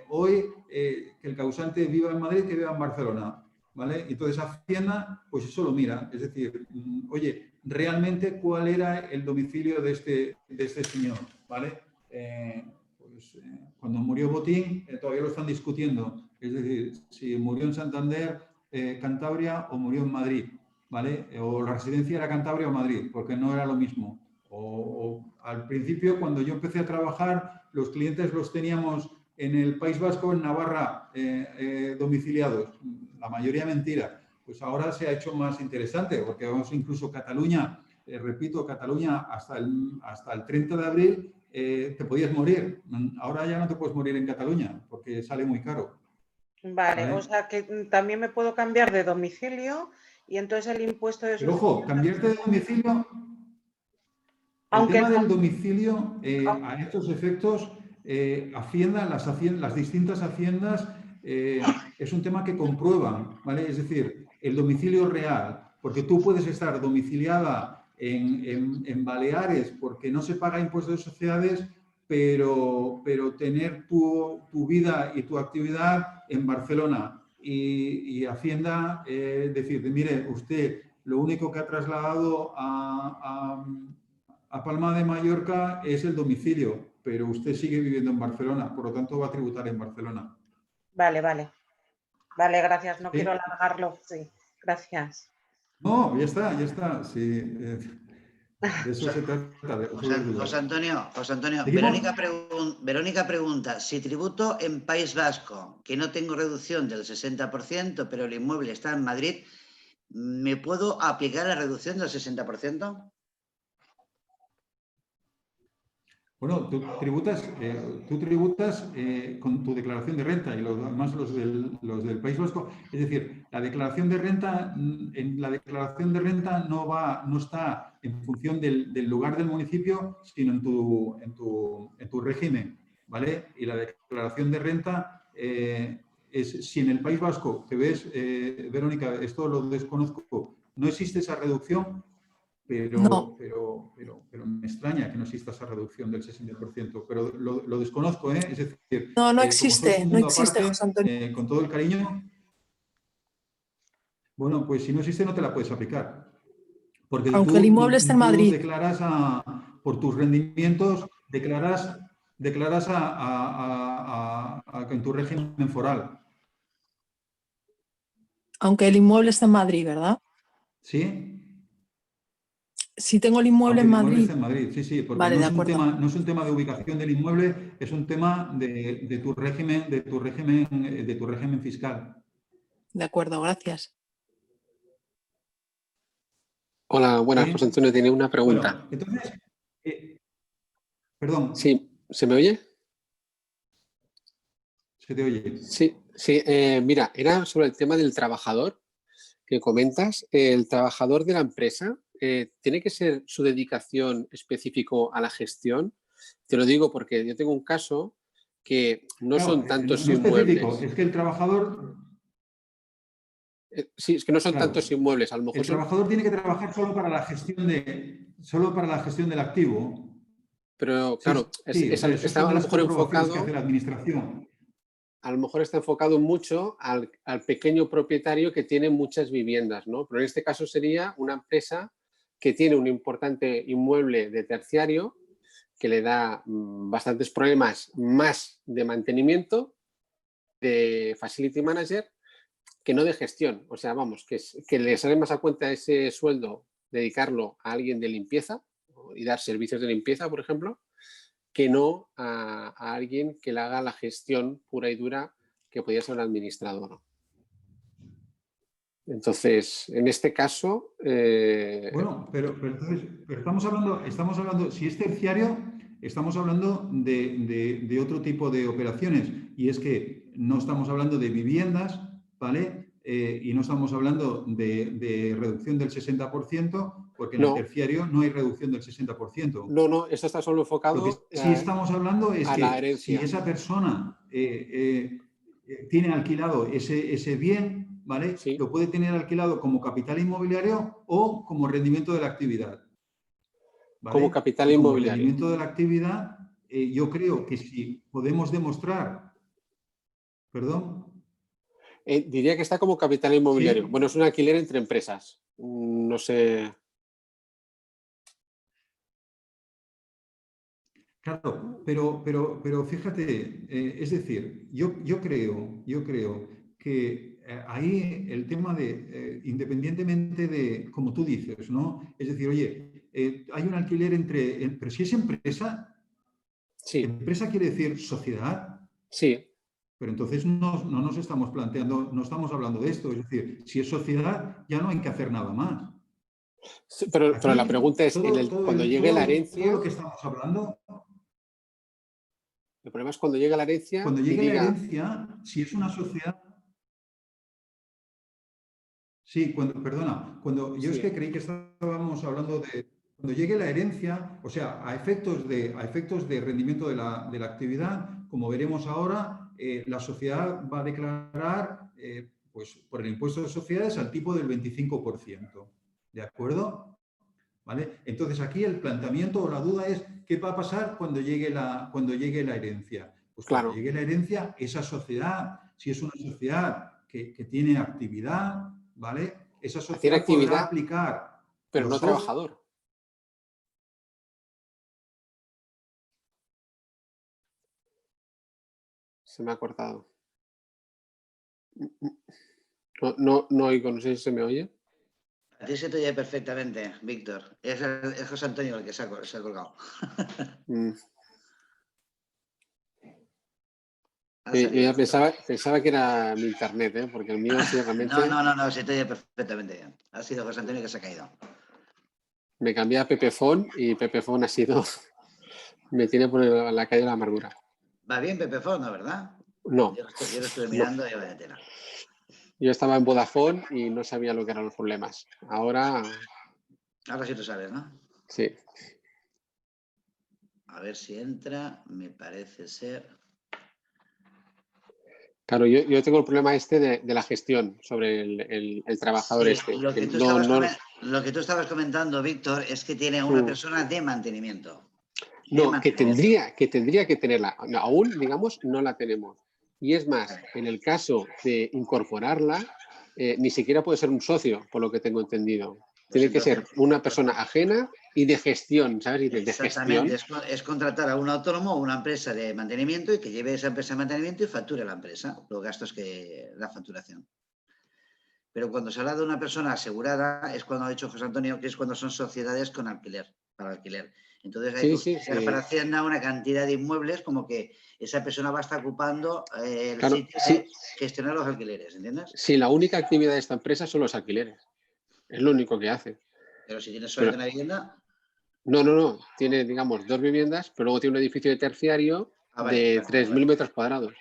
hoy que el causante viva en Madrid que viva en Barcelona, ¿vale? Entonces Hacienda, pues eso lo mira. Es decir, oye, realmente cuál era el domicilio de este señor, ¿vale? Cuando murió Botín, todavía lo están discutiendo. Es decir, si murió en Santander, Cantabria o murió en Madrid, ¿vale? O la residencia era Cantabria o Madrid, porque no era lo mismo. O al principio, cuando yo empecé a trabajar, los clientes los teníamos en el País Vasco, en Navarra, domiciliados. La mayoría mentira. Pues ahora se ha hecho más interesante, porque vamos incluso Cataluña, repito, Cataluña hasta el 30 de abril te podías morir. Ahora ya no te puedes morir en Cataluña, porque sale muy caro. Vale, ¿Vale? o sea que también me puedo cambiar de domicilio y entonces el impuesto de Pero ojo, sucesión... cambiarte de domicilio, el Aunque tema no, del domicilio a estos efectos, Hacienda, las distintas haciendas, es un tema que comprueban, ¿vale? Es decir, el domicilio real, porque tú puedes estar domiciliada en Baleares porque no se paga impuesto de sociedades, pero tener tu vida y tu actividad en Barcelona. Y Hacienda decirte, mire, usted lo único que ha trasladado a Palma de Mallorca es el domicilio, pero usted sigue viviendo en Barcelona, por lo tanto va a tributar en Barcelona. vale, vale. Vale, gracias. No quiero ¿Sí? alargarlo. Sí, gracias. No, ya está. Sí, de eso se trata, de resolver José dudas. Antonio, ¿Seguimos? Verónica pregunta, si tributo en País Vasco, que no tengo reducción del 60%, pero el inmueble está en Madrid, ¿me puedo aplicar la reducción del 60%? Bueno, tú tributas con tu declaración de renta y los demás los del País Vasco. Es decir, la declaración de renta, en la declaración de renta no está en función del lugar del municipio, sino en tu régimen, ¿vale? Y la declaración de renta es, si en el País Vasco, que ves, Verónica, esto lo desconozco, no existe esa reducción, No, pero me extraña que no exista esa reducción del 60%, pero lo desconozco, ¿eh? Es decir, no, no como sois existe, un no mundo existe, aparte, José Antonio. con todo el cariño, bueno, pues si no existe no te la puedes aplicar, porque Aunque el inmueble esté en tú Madrid, declaras por tus rendimientos, declaras en tu régimen foral, aunque el inmueble esté en Madrid, ¿verdad? ¿sí? Si tengo el inmueble Aunque en el inmueble Madrid, esté en Madrid, sí, porque vale, de acuerdo, no es un tema de ubicación del inmueble, es un tema de tu régimen, de tu régimen fiscal. de acuerdo, gracias. Hola, buenas, José ¿Sí? Antonio, tenía una pregunta. Bueno, entonces, perdón, Sí, ¿se me oye? se te oye. Sí, mira, era sobre el tema del trabajador que comentas. El trabajador de la empresa, ¿tiene que ser su dedicación específico a la gestión? Te lo digo porque yo tengo un caso que no Claro, son tantos no específico, inmuebles. es que el trabajador, Sí, es que no son tantos claro, inmuebles, a lo mejor el son, trabajador tiene que trabajar solo para la gestión del activo. pero Sí, claro, sí, o sea, esos está son a lo las mejor comprobaciones que enfocado. hace la administración. A lo mejor está enfocado mucho al pequeño propietario que tiene muchas viviendas, ¿no? Pero en este caso sería una empresa que tiene un importante inmueble de terciario que le da bastantes problemas más de mantenimiento, de facility manager, que no de gestión. O sea, vamos, que le sale más a cuenta ese sueldo dedicarlo a alguien de limpieza y dar servicios de limpieza, por ejemplo, que no a alguien que le haga la gestión pura y dura que podría ser un administrador. Entonces, en este caso... Bueno, pero estamos hablando, si es terciario, estamos hablando de otro tipo de operaciones, y es que no estamos hablando de viviendas, ¿vale? Y no estamos hablando de reducción del 60%, porque en el terciario no hay reducción del 60%. No, esto está solo enfocado Lo que sí estamos hablando es a la que herencia. si esa persona tiene alquilado ese bien, ¿vale? Sí. Lo puede tener alquilado como capital inmobiliario o como rendimiento de la actividad, ¿vale? Como capital y como inmobiliario. rendimiento de la actividad, yo creo que si podemos demostrar... ¿Perdón? Diría que está como capital inmobiliario. ¿Sí? Bueno, es un alquiler entre empresas. No sé... Claro, pero fíjate, es decir, yo creo que ahí el tema de, independientemente de, como tú dices, ¿no? Es decir, oye, hay un alquiler pero si es empresa, Sí. empresa quiere decir sociedad. Sí. Pero entonces no nos estamos planteando, no estamos hablando de esto. Es decir, si es sociedad, ya no hay que hacer nada más. Sí, pero la pregunta es, cuando llegue la herencia... Todo lo que estamos hablando... El problema es cuando llega la herencia... Cuando llegue la herencia, si es una sociedad... Sí, cuando yo es que creí que estábamos hablando de... Cuando llegue la herencia, o sea, a efectos de rendimiento de la actividad, como veremos ahora, la sociedad va a declarar, pues, por el impuesto de sociedades al tipo del 25%. ¿De acuerdo? ¿Vale? Entonces, aquí el planteamiento o la duda es, ¿qué va a pasar cuando llegue la herencia? Pues claro. cuando llegue la herencia, esa sociedad, si es una sociedad que tiene actividad, ¿vale? Esa sociedad podrá aplicar... Pero no trabajador. Se me ha cortado. No oigo, no sé si se me oye. A ti se te oye perfectamente, Víctor. Es José Antonio el que se ha colgado. Yo ya pensaba que era mi internet, porque el mío ha sido realmente... No, se te oye perfectamente bien. Ha sido José Antonio que se ha caído. Me cambié a Pepefon y Pepefon ha sido... Me tiene por la calle de la amargura. Va bien Pepefon, ¿no, verdad? No. Yo lo estuve mirando y vaya tela. Yo estaba en Vodafone y no sabía lo que eran los problemas. Ahora sí tú sabes, ¿no? Sí. A ver si entra, me parece ser... Claro, yo tengo el problema de la gestión sobre el trabajador sí, Lo que tú estabas comentando, Víctor, es que tiene una persona de mantenimiento. Que tendría que tenerla. Aún, digamos, no la tenemos. Y es más, en el caso de incorporarla, ni siquiera puede ser un socio, por lo que tengo entendido. Tiene que ser una persona ajena y de gestión, ¿sabes? Exactamente, es contratar a un autónomo o una empresa de mantenimiento y que lleve esa empresa de mantenimiento y facture a la empresa los gastos que la facturación. Pero cuando se habla de una persona asegurada es cuando ha dicho José Antonio que es cuando son sociedades con alquiler, para alquiler. Entonces hay que para Hacienda una cantidad de inmuebles como que esa persona va a estar ocupando el sitio de gestionar los alquileres, ¿entiendes? Sí, la única actividad de esta empresa son los alquileres. Es lo único que hace. Pero si tienes solamente una vivienda... No. Tiene, digamos, 2 viviendas, pero luego tiene un edificio de terciario de 3.000 metros cuadrados.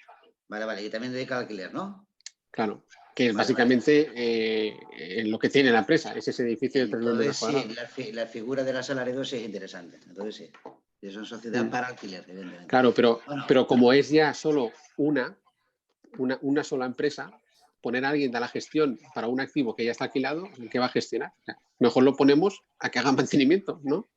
Vale. Y también dedica al alquiler, ¿no? Claro, que es básicamente lo que tiene la empresa, es ese edificio de 3.000 metros cuadrados. Sí, la figura del asalariado sí es interesante. Entonces sí, es una sociedad para alquiler, evidentemente. Claro, pero como es ya solo una sola empresa, poner a alguien de la gestión para un activo que ya está alquilado, ¿qué va a gestionar? O sea, mejor lo ponemos a que haga mantenimiento, ¿no?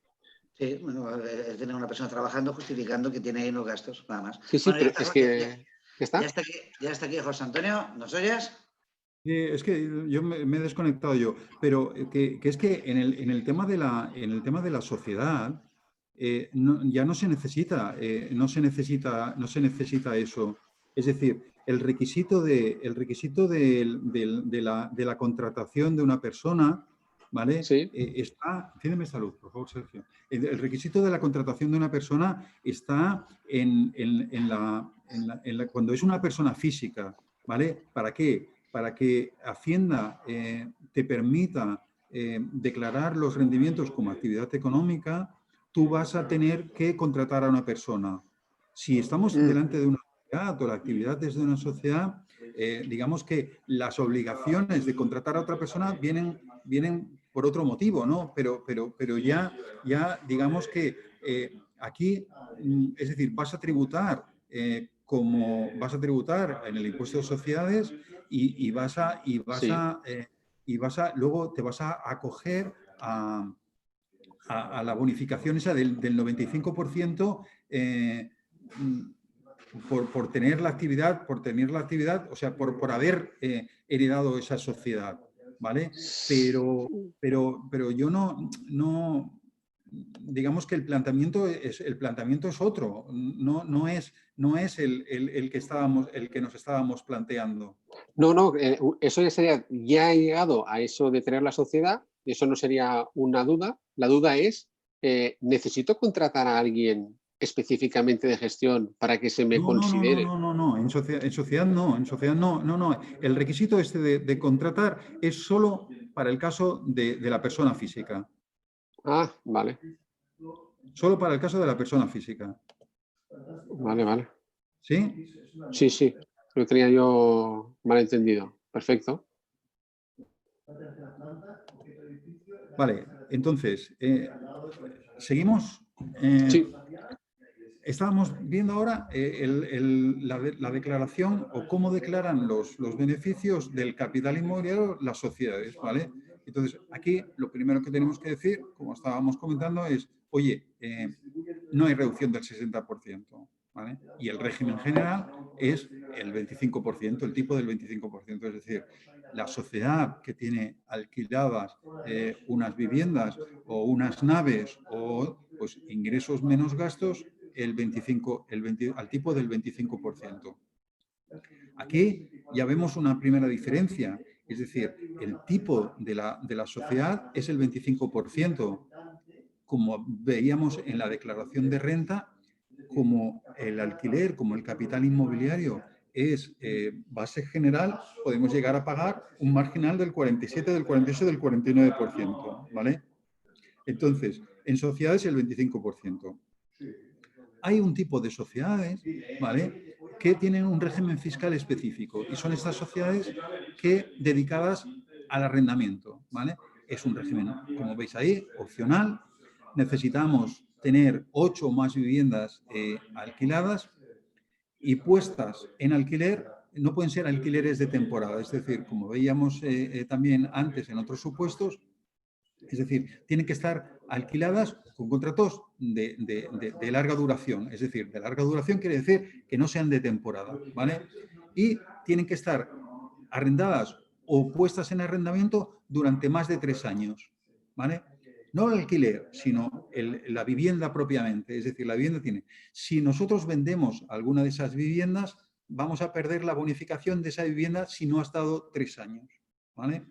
Sí, bueno, es tener una persona trabajando justificando que tiene ahí los gastos, nada más. Sí, pero es que... Ya está aquí José Antonio, ¿nos oyes? Es que yo me he desconectado yo, pero que es que en el tema de la sociedad ya no se necesita eso. Es decir, el requisito de la contratación de una persona ¿vale? Sí. Enciéndeme esta luz, por favor, Sergio. El requisito de la contratación de una persona está cuando es una persona física, ¿vale? ¿Para qué? Para que Hacienda te permita declarar los rendimientos como actividad económica, tú vas a tener que contratar a una persona. Si estamos delante de una sociedad o la actividad es de una sociedad, digamos que las obligaciones de contratar a otra persona vienen por otro motivo, ¿no? Pero ya digamos que aquí, es decir, vas a tributar como vas a tributar en el impuesto de sociedades luego te vas a acoger a la bonificación esa del 95% por tener la actividad, o sea, por haber heredado esa sociedad, ¿vale? Pero yo no digamos que el planteamiento es otro, no es el que nos estábamos planteando. No, eso ya sería, ya ha llegado a eso de tener la sociedad, eso no sería una duda. La duda es, ¿necesito contratar a alguien específicamente de gestión para que se me considere? No, en sociedad no. El requisito este de contratar es solo para el caso de la persona física. Ah, vale. Solo para el caso de la persona física. Vale. ¿Sí? Sí, lo tenía yo mal entendido. Perfecto. Vale, entonces, seguimos. Sí. Estábamos viendo ahora la declaración o cómo declaran los beneficios del capital inmobiliario las sociedades, ¿vale? Entonces, aquí lo primero que tenemos que decir, como estábamos comentando, es, oye, no hay reducción del 60%, ¿vale? Y el régimen general es el 25%, el tipo del 25%, es decir, la sociedad que tiene alquiladas unas viviendas o unas naves o pues, ingresos menos gastos, al tipo del 25%. Aquí ya vemos una primera diferencia, es decir, el tipo de la sociedad es el 25%, como veíamos en la declaración de renta, como el alquiler, como el capital inmobiliario es base general, podemos llegar a pagar un marginal del 47, del 48, del 49%, ¿vale? Entonces, en sociedades el 25%. Hay un tipo de sociedades, ¿vale?, que tienen un régimen fiscal específico y son estas sociedades dedicadas al arrendamiento, ¿vale? Es un régimen, como veis ahí, opcional. Necesitamos tener 8 o más viviendas alquiladas y puestas en alquiler. No pueden ser alquileres de temporada, es decir, como veíamos también antes en otros supuestos, es decir, tienen que estar alquiladas con contratos de larga duración. Es decir, de larga duración quiere decir que no sean de temporada, ¿vale? Y tienen que estar arrendadas o puestas en arrendamiento durante más de 3 años, ¿vale? No el alquiler, sino la vivienda propiamente. Es decir, la vivienda tiene... Si nosotros vendemos alguna de esas viviendas, vamos a perder la bonificación de esa vivienda si no ha estado 3 años, ¿vale?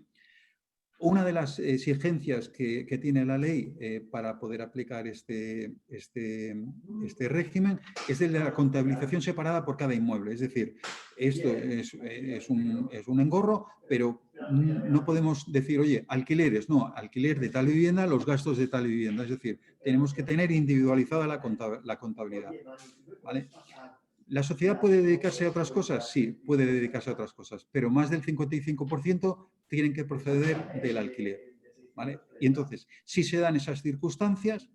Una de las exigencias que tiene la ley para poder aplicar este régimen es el de la contabilización separada por cada inmueble. Es decir, esto es un engorro, pero no podemos decir, oye, alquileres, no, alquiler de tal vivienda, los gastos de tal vivienda. Es decir, tenemos que tener individualizada la contabilidad, ¿vale? ¿La sociedad puede dedicarse a otras cosas? Sí, puede dedicarse a otras cosas, pero más del 55% tienen que proceder del alquiler, ¿vale? Y entonces, si se dan esas circunstancias,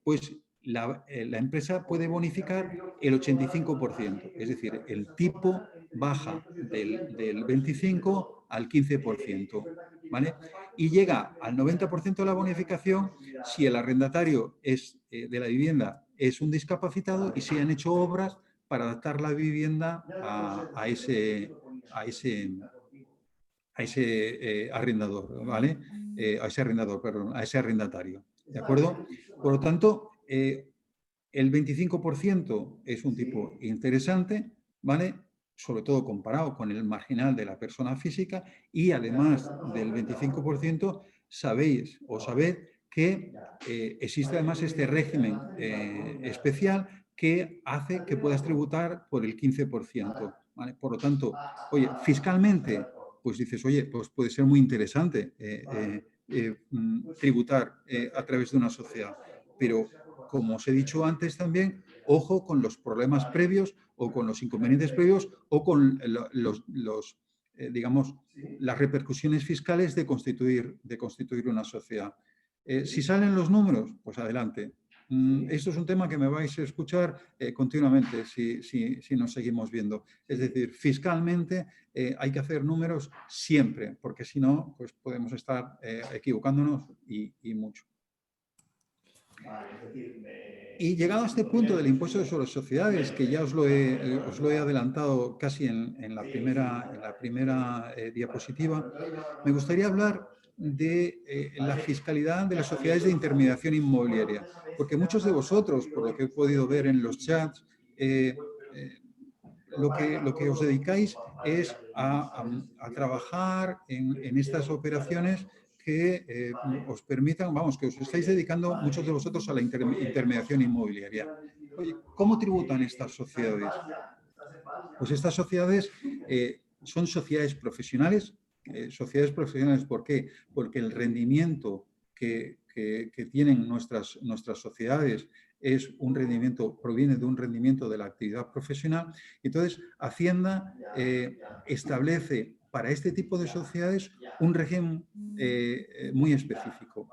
pues la empresa puede bonificar el 85%, es decir, el tipo baja del 25% al 15%, ¿vale? Y llega al 90% de la bonificación si el arrendatario de la vivienda es un discapacitado y se han hecho obras para adaptar la vivienda a ese arrendador, ¿vale? A ese arrendatario, ¿de acuerdo? Por lo tanto, el 25% es un tipo interesante, ¿vale? Sobre todo comparado con el marginal de la persona física y además del 25%, sabéis o sabed que existe además este régimen especial que hace que puedas tributar por el 15%. ¿Vale? Por lo tanto, oye, fiscalmente, pues dices, oye, pues puede ser muy interesante tributar a través de una sociedad. Pero, como os he dicho antes también, ojo con los problemas previos o con los inconvenientes previos o con digamos, las repercusiones fiscales de constituir una sociedad. Si salen los números, pues adelante. Esto es un tema que me vais a escuchar continuamente si nos seguimos viendo. Es decir, fiscalmente hay que hacer números siempre, porque si no, pues podemos estar equivocándonos y mucho. Y llegado a este punto del impuesto sobre sociedades, que ya os lo he adelantado casi en la primera diapositiva, me gustaría hablar de la fiscalidad de las sociedades de intermediación inmobiliaria, porque muchos de vosotros, por lo que he podido ver en los chats, lo que os dedicáis es a trabajar en estas operaciones que os permitan, vamos, que os estáis dedicando muchos de vosotros a la intermediación inmobiliaria. Oye, ¿cómo tributan estas sociedades? Pues estas sociedades son sociedades profesionales. Sociedades profesionales, ¿por qué? Porque el rendimiento que tienen nuestras sociedades es un rendimiento, proviene de un rendimiento de la actividad profesional. Entonces, Hacienda establece para este tipo de sociedades un régimen muy específico.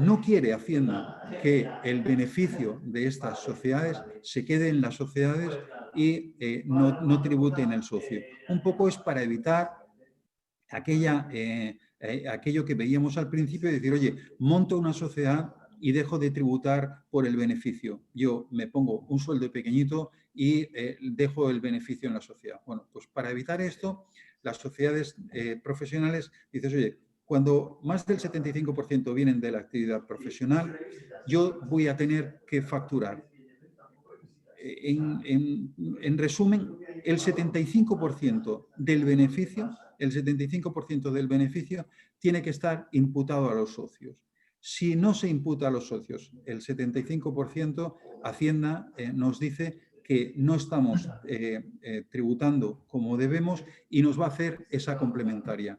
No quiere Hacienda que el beneficio de estas sociedades se quede en las sociedades y no tribute en el socio. Un poco es para evitar aquello que veíamos al principio de decir, oye, monto una sociedad y dejo de tributar por el beneficio. Yo me pongo un sueldo pequeñito y dejo el beneficio en la sociedad. Bueno, pues para evitar esto, las sociedades profesionales, dices, oye, cuando más del 75% vienen de la actividad profesional, yo voy a tener que facturar. En resumen, el 75% del beneficio tiene que estar imputado a los socios. Si no se imputa a los socios el 75%, Hacienda nos dice que no estamos tributando como debemos y nos va a hacer esa complementaria.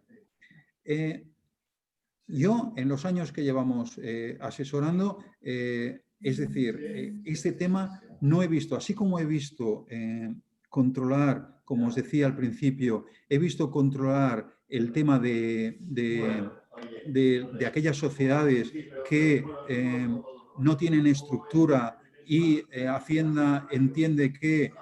Yo, en los años que llevamos asesorando, es decir, este tema no he visto, así como he visto controlar, como os decía al principio, he visto controlar el tema de aquellas sociedades que no tienen estructura y Hacienda entiende que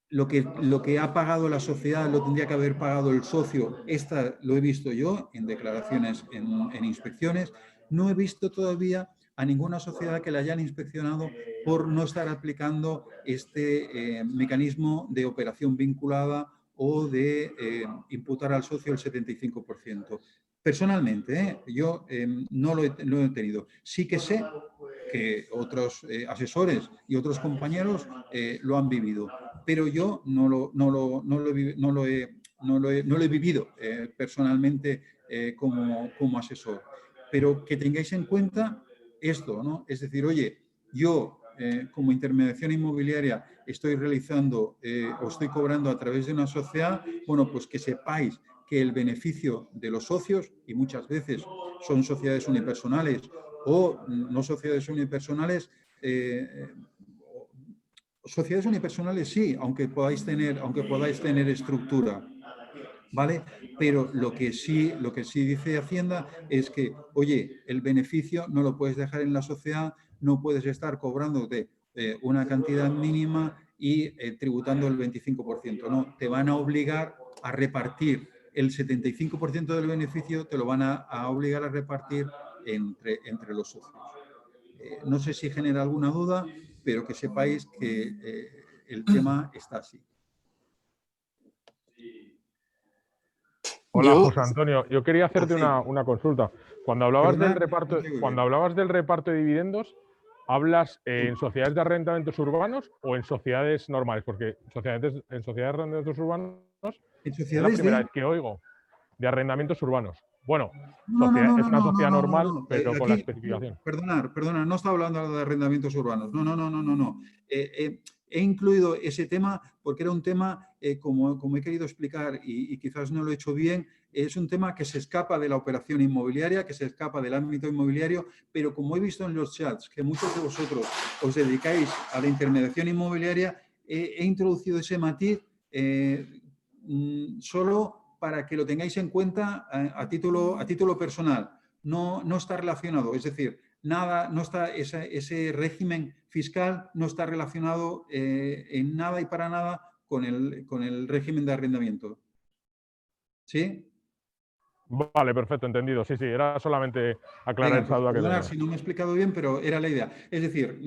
lo que ha pagado la sociedad lo tendría que haber pagado el socio. Esta lo he visto yo en declaraciones, en inspecciones. No he visto todavía a ninguna sociedad que la hayan inspeccionado por no estar aplicando este mecanismo de operación vinculada o de imputar al socio el 75%. Personalmente, yo no lo he tenido. Sí que sé que otros asesores y otros compañeros lo han vivido, pero yo no lo he vivido personalmente como asesor. Pero que tengáis en cuenta esto, ¿no? Es decir, oye, yo como intermediación inmobiliaria estoy realizando o estoy cobrando a través de una sociedad, bueno, pues que sepáis que el beneficio de los socios, y muchas veces son sociedades unipersonales o no sociedades unipersonales, sociedades unipersonales sí, aunque podáis tener estructura, ¿vale? Pero lo que sí dice Hacienda es que, oye, el beneficio no lo puedes dejar en la sociedad, no puedes estar cobrándote una cantidad mínima y tributando el 25%, no, te van a obligar a repartir el 75% del beneficio, te lo van a obligar a repartir entre los socios. No sé si genera alguna duda, pero que sepáis que el tema está así. Hola, José Antonio. Yo quería hacerte una consulta. Cuando hablabas del reparto de dividendos, ¿hablas en sociedades de arrendamientos urbanos o en sociedades normales? Porque en sociedades de arrendamientos urbanos es la primera vez que oigo. de arrendamientos urbanos. Bueno, No, es una sociedad normal, pero con la especificación. Perdona, no estaba hablando de arrendamientos urbanos. No. He incluido ese tema porque era un tema, como he querido explicar y quizás no lo he hecho bien, es un tema que se escapa de la operación inmobiliaria, que se escapa del ámbito inmobiliario, pero como he visto en los chats que muchos de vosotros os dedicáis a la intermediación inmobiliaria, he introducido ese matiz solo para que lo tengáis en cuenta a título personal. No está relacionado, es decir, nada, no está ese régimen fiscal no está relacionado en nada y para nada con el régimen de arrendamiento. ¿Sí? Vale, perfecto, entendido. Sí, era solamente aclarar esa duda que tenía. Si no me he explicado bien, pero era la idea. Es decir,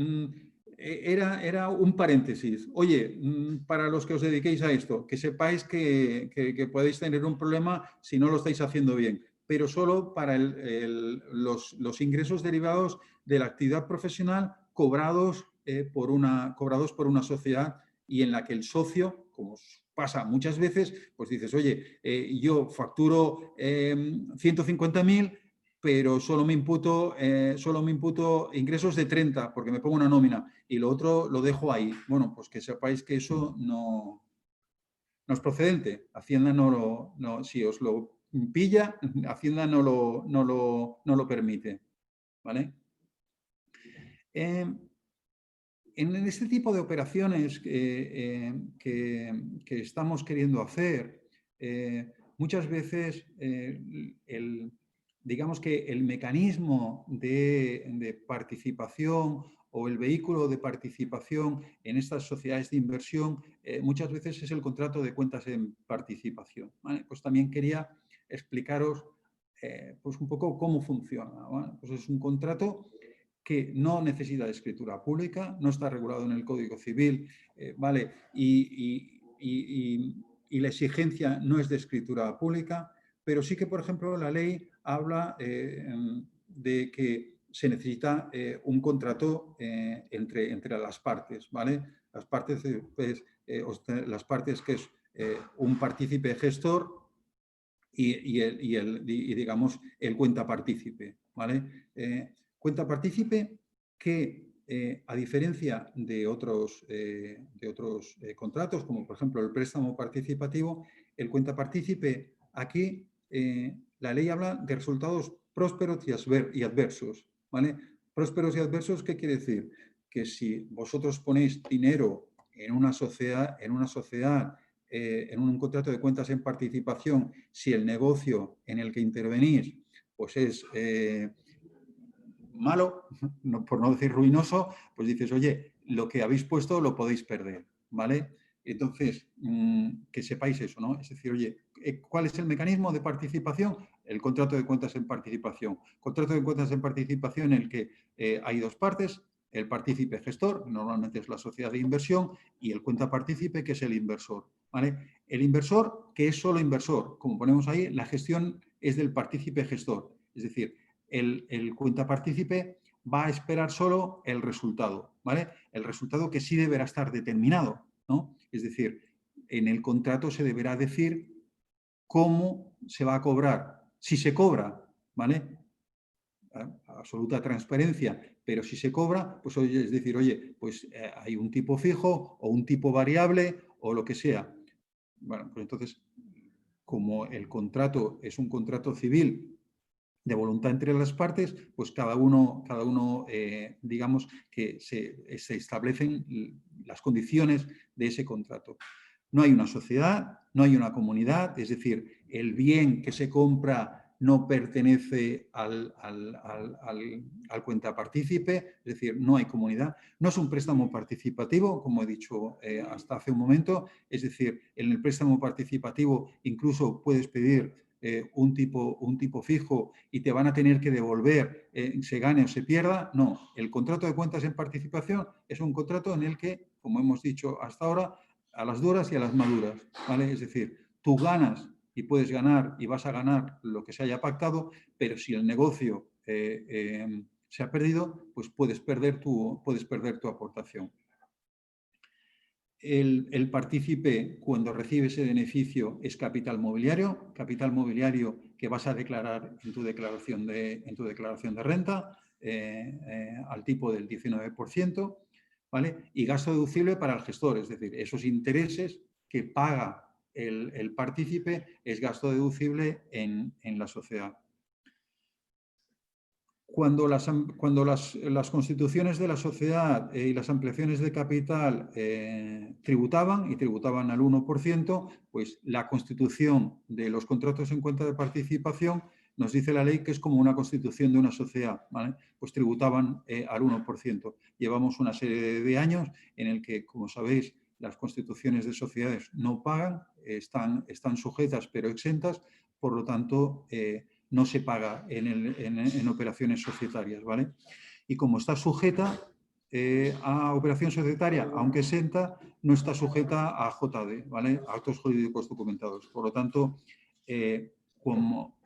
era un paréntesis. Oye, para los que os dediquéis a esto, que sepáis que podéis tener un problema si no lo estáis haciendo bien, pero solo para los ingresos derivados de la actividad profesional cobrados por una sociedad y en la que el socio, como pasa muchas veces, pues dices, oye, yo facturo 150.000, pero solo me imputo ingresos de 30 porque me pongo una nómina y lo otro lo dejo ahí. Bueno, pues que sepáis que eso no es procedente. Hacienda si os lo pilla, Hacienda no lo permite. ¿Vale? En este tipo de operaciones que estamos queriendo hacer, muchas veces digamos que el mecanismo de participación o el vehículo de participación en estas sociedades de inversión muchas veces es el contrato de cuentas en participación. ¿Vale? Pues también quería explicaros pues un poco cómo funciona. ¿Vale? Pues es un contrato que no necesita de escritura pública, no está regulado en el Código Civil, ¿vale? Y la exigencia no es de escritura pública, pero sí que, por ejemplo, la ley habla de que se necesita un contrato entre las partes, ¿vale? Las partes, las partes que es un partícipe gestor y digamos, el cuenta partícipe, ¿vale? Cuenta partícipe que, a diferencia de otros contratos, como por ejemplo el préstamo participativo, el cuenta partícipe, aquí la ley habla de resultados prósperos y adversos, ¿vale? Prósperos y adversos, ¿qué quiere decir? Que si vosotros ponéis dinero en una sociedad, en un contrato de cuentas en participación, si el negocio en el que intervenís pues es malo, por no decir ruinoso, pues dices, oye, lo que habéis puesto lo podéis perder, ¿vale? Entonces, que sepáis eso, ¿no? Es decir, oye, ¿cuál es el mecanismo de participación? El contrato de cuentas en participación. Contrato de cuentas en participación en el que hay dos partes, el partícipe gestor, normalmente es la sociedad de inversión, y el cuenta partícipe, que es el inversor, ¿vale? El inversor, que es solo inversor, como ponemos ahí, la gestión es del partícipe gestor, es decir, el cuenta partícipe va a esperar solo el resultado, ¿vale? El resultado que sí deberá estar determinado, ¿no? Es decir, en el contrato se deberá decir cómo se va a cobrar, si se cobra, ¿vale? Absoluta transparencia, pero si se cobra, pues oye, es decir, oye, pues hay un tipo fijo o un tipo variable o lo que sea. Bueno, pues entonces, como el contrato es un contrato civil de voluntad entre las partes, pues cada uno digamos que se establecen las condiciones de ese contrato. No hay una sociedad, no hay una comunidad, es decir, el bien que se compra no pertenece al cuenta partícipe, es decir, no hay comunidad. No es un préstamo participativo, como he dicho hasta hace un momento, es decir, en el préstamo participativo incluso puedes pedir un tipo fijo y te van a tener que devolver, se gane o se pierda. No, el contrato de cuentas en participación es un contrato en el que, como hemos dicho hasta ahora, a las duras y a las maduras, ¿vale? Es decir, tú ganas y puedes ganar y vas a ganar lo que se haya pactado, pero si el negocio se ha perdido, pues puedes perder tu aportación. el partícipe, cuando recibe ese beneficio, es capital mobiliario que vas a declarar en tu declaración de renta al tipo del 19%, ¿vale? Y gasto deducible para el gestor, es decir, esos intereses que paga el partícipe es gasto deducible en la sociedad. Cuando las constituciones de la sociedad y las ampliaciones de capital tributaban al 1%, pues la constitución de los contratos en cuenta de participación nos dice la ley que es como una constitución de una sociedad, ¿vale? Pues tributaban al 1%. Llevamos una serie de años en el que, como sabéis, las constituciones de sociedades no pagan, están sujetas pero exentas, por lo tanto, no se paga en operaciones societarias, ¿vale? Y como está sujeta a operación societaria, aunque exenta, no está sujeta a JD, ¿vale? A actos jurídicos documentados. Por lo tanto, como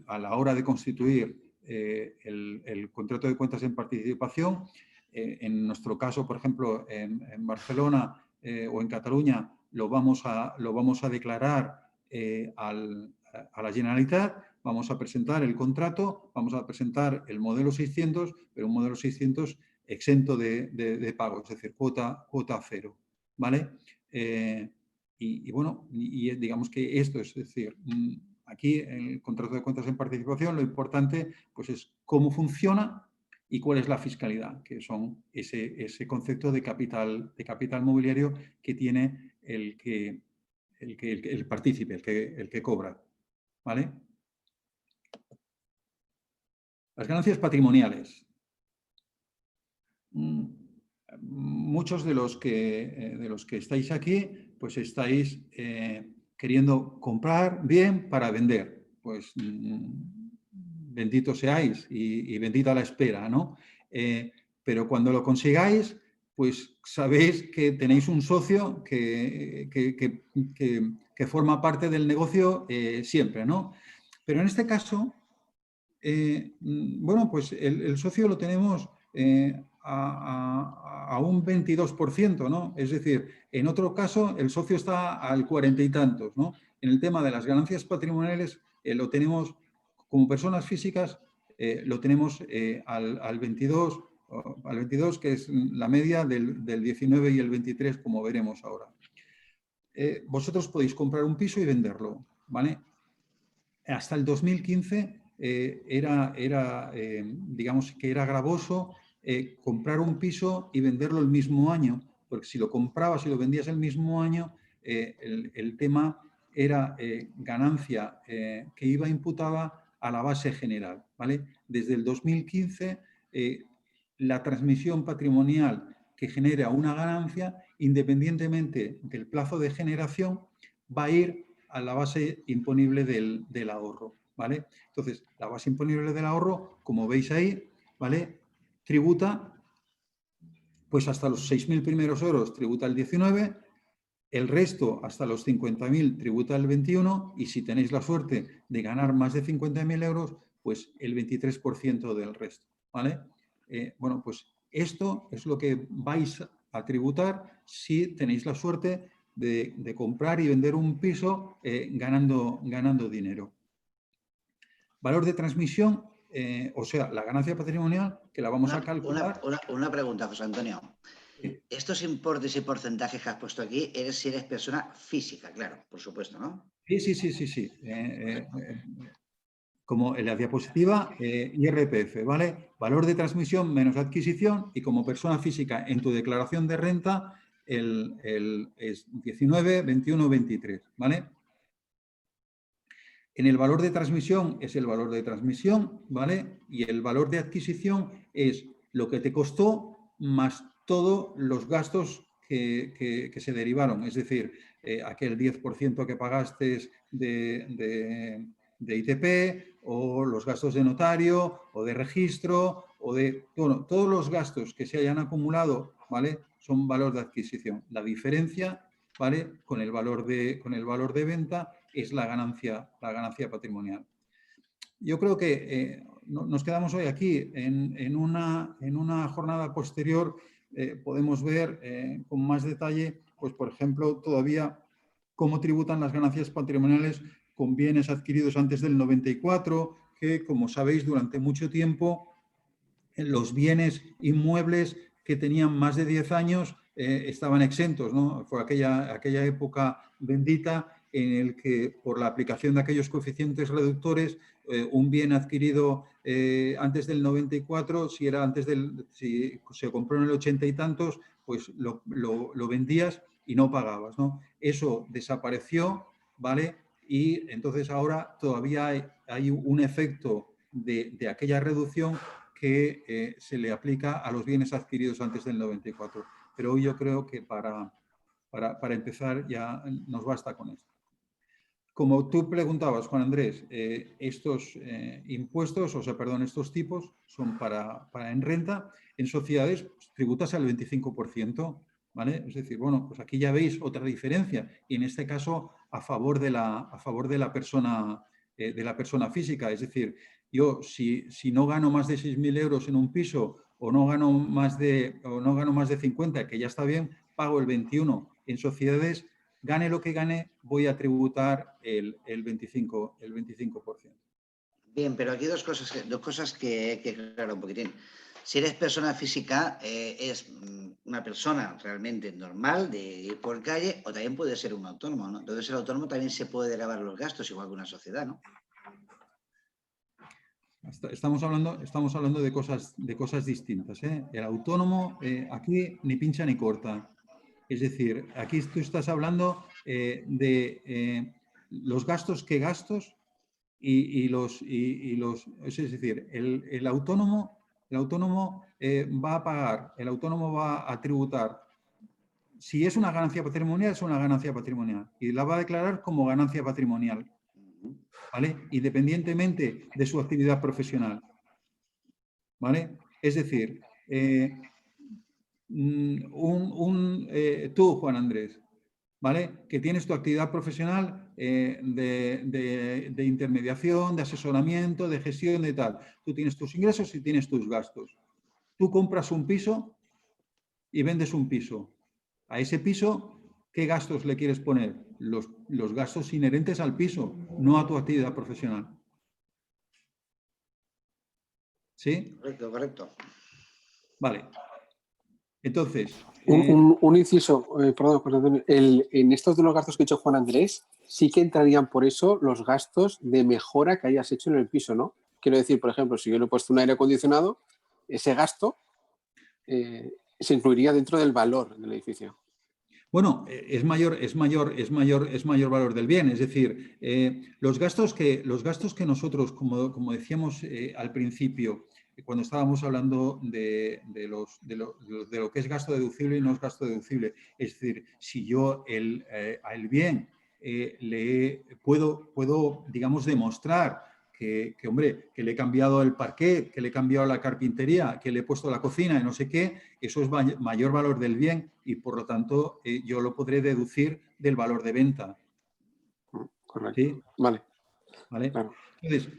a la hora de constituir el contrato de cuentas en participación, en nuestro caso, por ejemplo, en Barcelona o en Cataluña, lo vamos a declarar a la Generalitat. Vamos a presentar el contrato, vamos a presentar el modelo 600, pero un modelo 600 exento de pago, es decir, cuota cero, ¿vale? Y bueno, digamos que esto es decir, aquí en el contrato de cuentas en participación lo importante pues es cómo funciona y cuál es la fiscalidad, que son ese concepto de capital mobiliario que tiene el partícipe, el que cobra, ¿vale? Las ganancias patrimoniales. Muchos de los que estáis aquí, pues estáis queriendo comprar bien para vender. Pues benditos seáis y bendita la espera, ¿no? Pero cuando lo consigáis, pues sabéis que tenéis un socio que forma parte del negocio siempre, ¿no? Pero en este caso, bueno, pues el socio lo tenemos a un 22%, ¿no? Es decir, en otro caso el socio está al 40 y tantos, ¿no? En el tema de las ganancias patrimoniales lo tenemos como personas físicas, lo tenemos al 22, que es la media del 19 y el 23, como veremos ahora. Vosotros podéis comprar un piso y venderlo, ¿vale? Hasta el 2015 digamos que era gravoso comprar un piso y venderlo el mismo año, porque si lo comprabas y lo vendías el mismo año, el tema era ganancia que iba imputada a la base general, ¿vale? Desde el 2015, la transmisión patrimonial que genera una ganancia, independientemente del plazo de generación, va a ir a la base imponible del ahorro, ¿vale? Entonces, la base imponible del ahorro, como veis ahí, ¿vale? Tributa, pues hasta los 6.000 primeros euros tributa el 19, el resto hasta los 50.000 tributa el 21 y si tenéis la suerte de ganar más de 50.000 euros, pues el 23% del resto, ¿vale? Bueno, pues esto es lo que vais a tributar si tenéis la suerte de comprar y vender un piso ganando dinero. Valor de transmisión, o sea, la ganancia patrimonial, que la vamos a calcular. Una pregunta, José Antonio. Sí. Estos importes y porcentajes que has puesto aquí, si eres persona física, claro, por supuesto, ¿no? Sí. Como en la diapositiva, IRPF, ¿vale? Valor de transmisión menos adquisición y como persona física en tu declaración de renta es 19, 21, 23, ¿vale? En el valor de transmisión es el valor de transmisión, ¿vale? Y el valor de adquisición es lo que te costó más todos los gastos que se derivaron, es decir, aquel 10% que pagaste de ITP o los gastos de notario o de registro o de, bueno, todos los gastos que se hayan acumulado, ¿vale? Son valor de adquisición. La diferencia, ¿vale? Con el valor de venta es la ganancia patrimonial. Yo creo que nos quedamos hoy aquí en una jornada posterior podemos ver con más detalle, pues por ejemplo, todavía cómo tributan las ganancias patrimoniales con bienes adquiridos antes del 94, que como sabéis durante mucho tiempo los bienes inmuebles que tenían más de 10 años estaban exentos, ¿no? Fue aquella época bendita en el que por la aplicación de aquellos coeficientes reductores un bien adquirido antes del 94, si se compró en el 80 y tantos, pues lo vendías y no pagabas, ¿no? Eso desapareció, ¿vale? Y entonces ahora todavía hay un efecto de aquella reducción que se le aplica a los bienes adquiridos antes del 94. Pero hoy yo creo que para empezar ya nos basta con esto. Como tú preguntabas, Juan Andrés, estos impuestos, estos tipos son para en renta. En sociedades pues, tributas al 25%, ¿vale? Es decir, bueno, pues aquí ya veis otra diferencia y en este caso a favor de la persona física. Es decir, yo si no gano más de 6.000 euros en un piso o no gano más de 50, que ya está bien, pago el 21. En sociedades, gane lo que gane, voy a tributar el 25%. Bien, pero aquí dos cosas que aclarar un poquitín. Si eres persona física, es una persona realmente normal de ir por calle o también puede ser un autónomo, ¿no? Entonces el autónomo también se puede gravar los gastos, igual que una sociedad, ¿no? Estamos hablando de cosas distintas, ¿eh? El autónomo aquí ni pincha ni corta. Es decir, aquí tú estás hablando de los gastos que gastos es decir, el autónomo va a pagar, el autónomo va a tributar. Si es una ganancia patrimonial, es una ganancia patrimonial y la va a declarar como ganancia patrimonial, ¿vale? Independientemente de su actividad profesional, ¿vale? Es decir, tú, Juan Andrés, ¿vale? Que tienes tu actividad profesional de intermediación, de asesoramiento, de gestión, de tal. Tú tienes tus ingresos y tienes tus gastos. Tú compras un piso y vendes un piso. A ese piso, ¿qué gastos le quieres poner? Los gastos inherentes al piso, no a tu actividad profesional. ¿Sí? Correcto. Vale. Entonces... Un inciso, perdón, en estos de los gastos que ha hecho Juan Andrés, sí que entrarían por eso los gastos de mejora que hayas hecho en el piso, ¿no? Quiero decir, por ejemplo, si yo le he puesto un aire acondicionado, ese gasto se incluiría dentro del valor del edificio. Bueno, es mayor valor del bien. Es decir, los gastos que nosotros, como decíamos al principio, cuando estábamos hablando de lo que es gasto deducible y no es gasto deducible. Es decir, si yo al bien puedo, digamos, demostrar que le he cambiado el parqué, que le he cambiado la carpintería, que le he puesto la cocina y no sé qué, eso es mayor valor del bien y por lo tanto yo lo podré deducir del valor de venta. Correcto. ¿Sí? Vale. Claro. Entonces,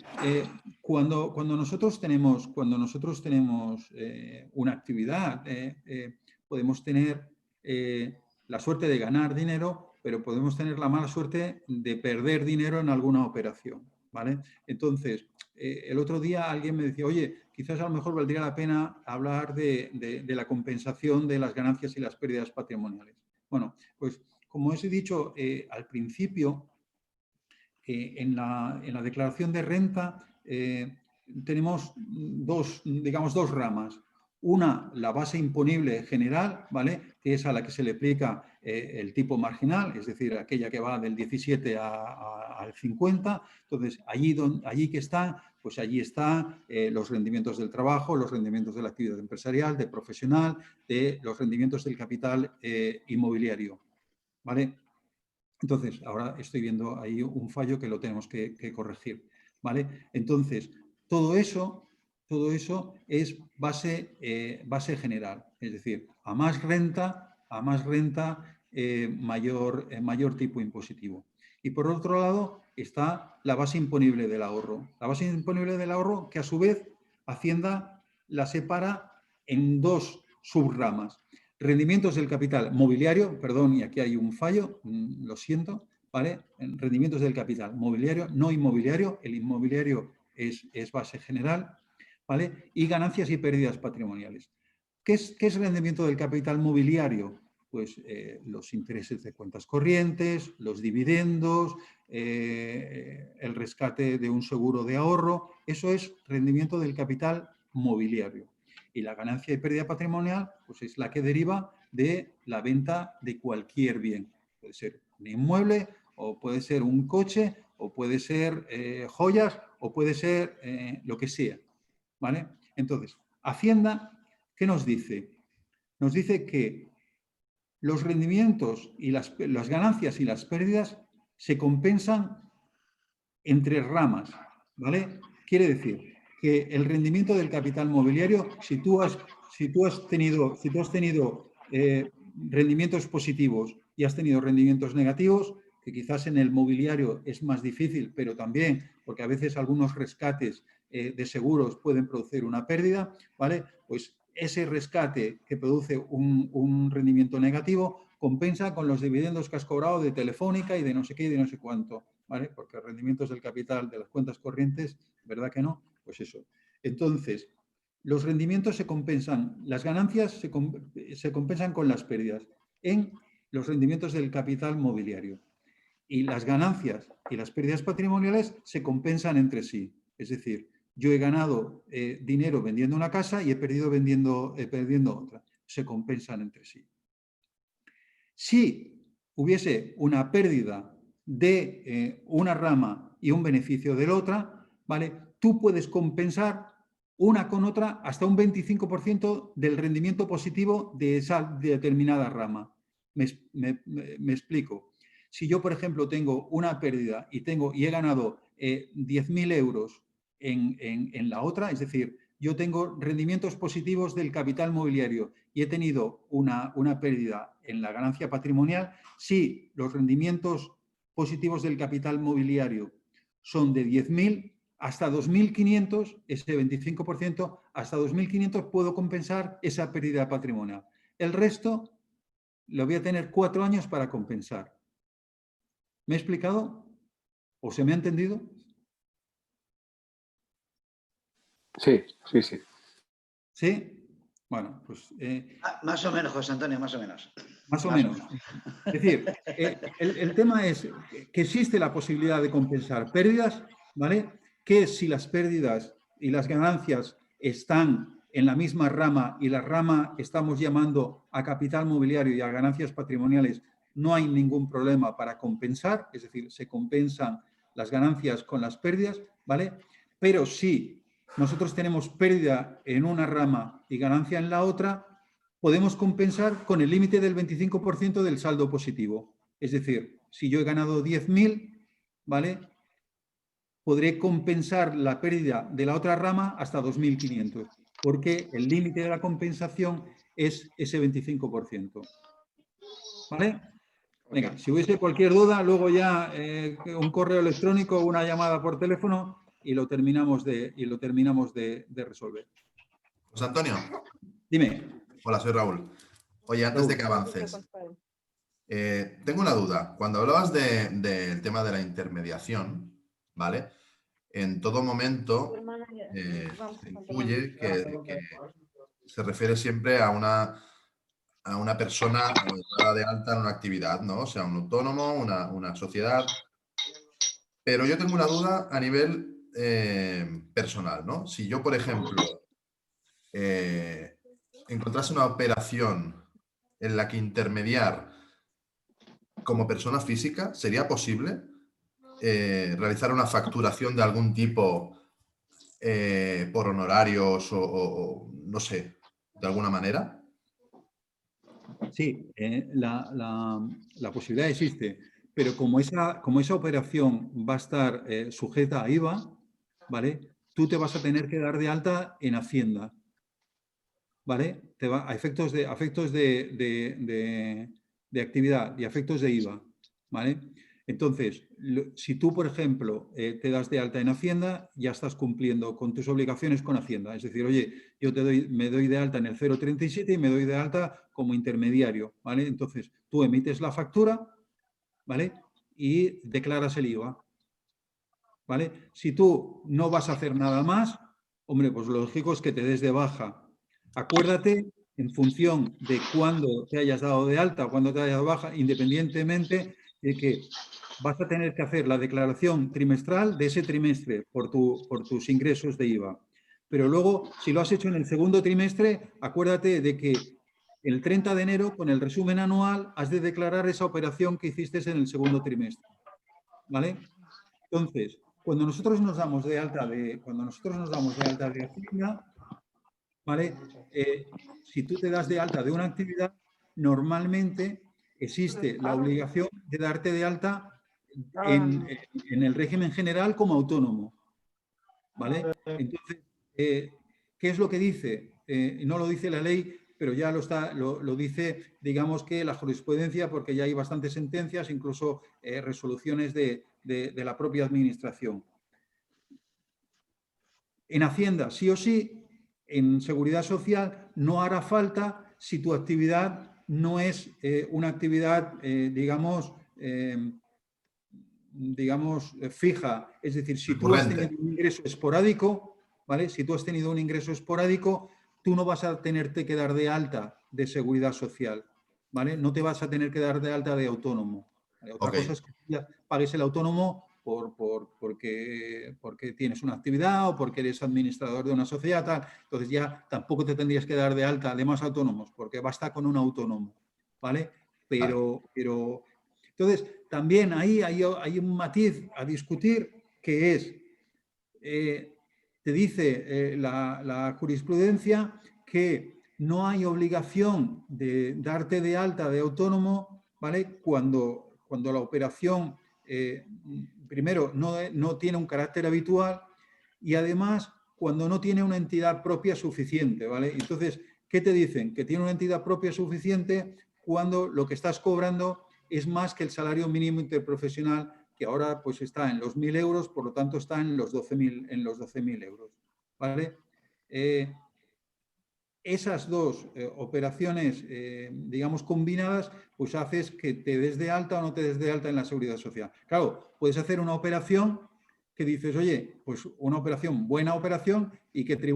cuando nosotros tenemos una actividad, podemos tener la suerte de ganar dinero, pero podemos tener la mala suerte de perder dinero en alguna operación, ¿vale? Entonces, el otro día alguien me decía, oye, quizás a lo mejor valdría la pena hablar de la compensación de las ganancias y las pérdidas patrimoniales. Bueno, pues como os he dicho al principio, en la declaración de renta tenemos dos ramas. Una, la base imponible general, ¿vale? Que es a la que se le aplica el tipo marginal, es decir, aquella que va del 17 al 50. Entonces, allí que está, pues allí están los rendimientos del trabajo, los rendimientos de la actividad empresarial, de profesional, de los rendimientos del capital inmobiliario, ¿vale? Entonces, ahora estoy viendo ahí un fallo que lo tenemos que corregir, ¿vale? Entonces, todo eso es base general, es decir, a más renta, mayor tipo impositivo. Y por otro lado está la base imponible del ahorro. La base imponible del ahorro que a su vez Hacienda la separa en dos subramas. Rendimientos del capital mobiliario, perdón, y aquí hay un fallo, lo siento, ¿vale? Rendimientos del capital mobiliario, no inmobiliario, el inmobiliario es base general, ¿vale? Y ganancias y pérdidas patrimoniales. ¿Qué es rendimiento del capital mobiliario? Pues los intereses de cuentas corrientes, los dividendos, el rescate de un seguro de ahorro, eso es rendimiento del capital mobiliario. Y la ganancia y pérdida patrimonial pues es la que deriva de la venta de cualquier bien. Puede ser un inmueble, o puede ser un coche, o puede ser joyas, o puede ser lo que sea, ¿vale? Entonces, Hacienda, ¿qué nos dice? Nos dice que los rendimientos y las ganancias y las pérdidas se compensan entre ramas, ¿vale? Quiere decir que el rendimiento del capital mobiliario, si tú has tenido rendimientos positivos y has tenido rendimientos negativos, que quizás en el mobiliario es más difícil, pero también porque a veces algunos rescates de seguros pueden producir una pérdida, ¿vale? Pues ese rescate que produce un rendimiento negativo compensa con los dividendos que has cobrado de Telefónica y de no sé qué y de no sé cuánto, ¿vale? Porque rendimientos del capital de las cuentas corrientes, ¿verdad que no? Pues eso. Entonces, los rendimientos se compensan, las ganancias se compensan con las pérdidas en los rendimientos del capital mobiliario. Y las ganancias y las pérdidas patrimoniales se compensan entre sí. Es decir, yo he ganado dinero vendiendo una casa y he perdido perdiendo otra. Se compensan entre sí. Si hubiese una pérdida de una rama y un beneficio de la otra, ¿vale? Tú puedes compensar una con otra hasta un 25% del rendimiento positivo de esa determinada rama. Me explico. Si yo, por ejemplo, tengo una pérdida y he ganado 10.000 euros en la otra, es decir, yo tengo rendimientos positivos del capital mobiliario y he tenido una pérdida en la ganancia patrimonial, si los rendimientos positivos del capital mobiliario son de 10.000, hasta 2.500, ese 25%, hasta 2.500 puedo compensar esa pérdida patrimonial. El resto lo voy a tener 4 años para compensar. ¿Me he explicado? ¿O se me ha entendido? Sí, sí, sí. ¿Sí? Bueno, pues... más o menos, José Antonio, más o menos. Más o menos. Es decir, el tema es que existe la posibilidad de compensar pérdidas, ¿vale? Que si las pérdidas y las ganancias están en la misma rama y la rama estamos llamando a capital mobiliario y a ganancias patrimoniales, no hay ningún problema para compensar, es decir, se compensan las ganancias con las pérdidas, ¿vale? Pero si nosotros tenemos pérdida en una rama y ganancia en la otra, podemos compensar con el límite del 25% del saldo positivo. Es decir, si yo he ganado 10.000, ¿vale? Podré compensar la pérdida de la otra rama hasta 2.500, porque el límite de la compensación es ese 25%. ¿Vale? Venga, si hubiese cualquier duda, luego ya un correo electrónico o una llamada por teléfono y lo terminamos de resolver. José Antonio. Dime. Hola, soy Raúl. Oye, antes de que avances, tengo una duda. Cuando hablabas del tema de la intermediación, ¿vale? En todo momento se intuye que se refiere siempre a una persona dada de alta en una actividad, ¿no? O sea, un autónomo, una sociedad. Pero yo tengo una duda a nivel personal, ¿no? Si yo, por ejemplo, encontrase una operación en la que intermediar como persona física, ¿sería posible realizar una facturación de algún tipo por honorarios o no sé, de alguna manera? Sí, la posibilidad existe, pero como esa operación va a estar sujeta a IVA, ¿vale? Tú te vas a tener que dar de alta en Hacienda, ¿vale? A efectos de actividad y a efectos de IVA, ¿vale? Entonces, si tú, por ejemplo, te das de alta en Hacienda, ya estás cumpliendo con tus obligaciones con Hacienda. Es decir, oye, yo me doy de alta en el 037 y me doy de alta como intermediario, ¿vale? Entonces, tú emites la factura, ¿vale? Y declaras el IVA, ¿vale? Si tú no vas a hacer nada más, hombre, pues lo lógico es que te des de baja. Acuérdate, en función de cuándo te hayas dado de alta o cuándo te hayas dado de baja, independientemente de que vas a tener que hacer la declaración trimestral de ese trimestre por tus ingresos de IVA. Pero luego, si lo has hecho en el segundo trimestre, acuérdate de que el 30 de enero, con el resumen anual, has de declarar esa operación que hiciste en el segundo trimestre. ¿Vale? Entonces, cuando nosotros nos damos de alta de Hacienda, ¿vale? Si tú te das de alta de una actividad, normalmente existe la obligación de darte de alta en el régimen general como autónomo, ¿vale? Entonces, ¿qué es lo que dice? No lo dice la ley, pero ya lo dice, digamos que la jurisprudencia, porque ya hay bastantes sentencias, incluso resoluciones de la propia administración. En Hacienda, sí o sí, en Seguridad Social no hará falta si tu actividad no es una actividad, digamos, fija. Es decir, si tú has tenido un ingreso esporádico, ¿vale? Si tú has tenido un ingreso esporádico, tú no vas a tenerte que dar de alta de Seguridad Social, ¿vale? No te vas a tener que dar de alta de autónomo. Otra cosa es que ya pagues el autónomo porque tienes una actividad o porque eres administrador de una sociedad, tal. Entonces ya tampoco te tendrías que dar de alta de más autónomos, porque basta con un autónomo, ¿vale? Pero entonces también ahí hay un matiz a discutir, que es, te dice la jurisprudencia que no hay obligación de darte de alta de autónomo, ¿vale? Cuando la operación primero, no tiene un carácter habitual y además cuando no tiene una entidad propia suficiente, ¿vale? Entonces, ¿qué te dicen? Que tiene una entidad propia suficiente cuando lo que estás cobrando es más que el salario mínimo interprofesional, que ahora pues está en los 1.000 euros, por lo tanto está en los 12.000 euros, ¿vale? Esas dos operaciones, digamos, combinadas, pues haces que te des de alta o no te des de alta en la Seguridad Social. Claro, puedes hacer una operación que dices, oye, pues una operación, buena operación, y que que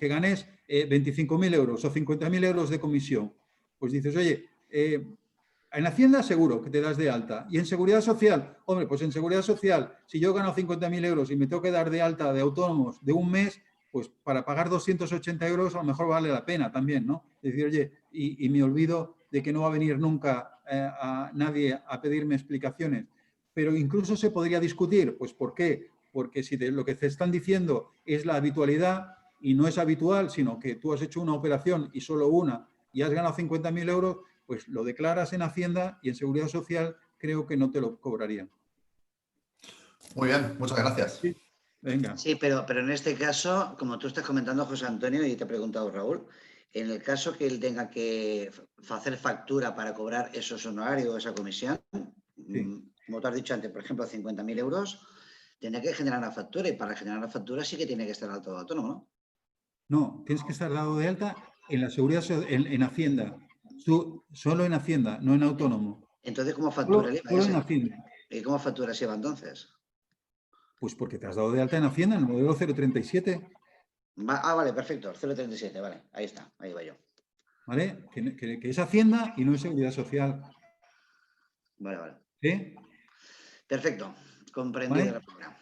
ganes 25.000 euros o 50.000 euros de comisión. Pues dices, oye, en Hacienda seguro que te das de alta. Y en Seguridad Social, hombre, pues en Seguridad Social, si yo gano 50.000 euros y me tengo que dar de alta de autónomos de un mes, pues para pagar 280 euros a lo mejor vale la pena también, ¿no? Es decir, oye, y me olvido de que no va a venir nunca a nadie a pedirme explicaciones. Pero incluso se podría discutir, pues ¿por qué? Porque si lo que te están diciendo es la habitualidad y no es habitual, sino que tú has hecho una operación y solo una y has ganado 50.000 euros, pues lo declaras en Hacienda y en Seguridad Social creo que no te lo cobrarían. Muy bien, muchas gracias. Sí. Venga. Sí, pero en este caso, como tú estás comentando, José Antonio, y te ha preguntado Raúl, en el caso que él tenga que hacer factura para cobrar esos honorarios o esa comisión, sí, como tú has dicho antes, por ejemplo, 50.000 euros, tiene que generar la factura, y para generar la factura sí que tiene que estar alto autónomo, ¿no? No, tienes que estar dado de alta en la Seguridad en Hacienda. Solo en Hacienda, no en autónomo. Entonces, ¿cómo factura el IVA? Solo en Hacienda. ¿Y cómo factura se IVA entonces? Pues porque te has dado de alta en Hacienda, en el modelo 037. Vale, perfecto, el 037, vale, ahí está, ahí va yo. ¿Vale? Que es Hacienda y no es Seguridad Social. Vale. ¿Sí? Perfecto, comprendido. ¿Vale? La primera.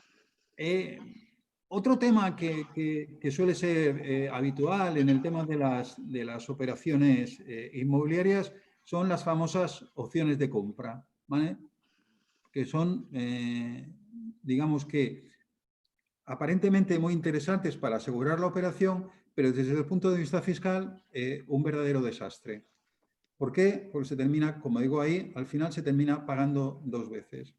Otro tema que suele ser habitual en el tema de las operaciones inmobiliarias son las famosas opciones de compra, ¿vale? Que son, digamos que, aparentemente muy interesantes para asegurar la operación, pero desde el punto de vista fiscal, un verdadero desastre. ¿Por qué? Porque se termina, como digo ahí, al final se termina pagando dos veces.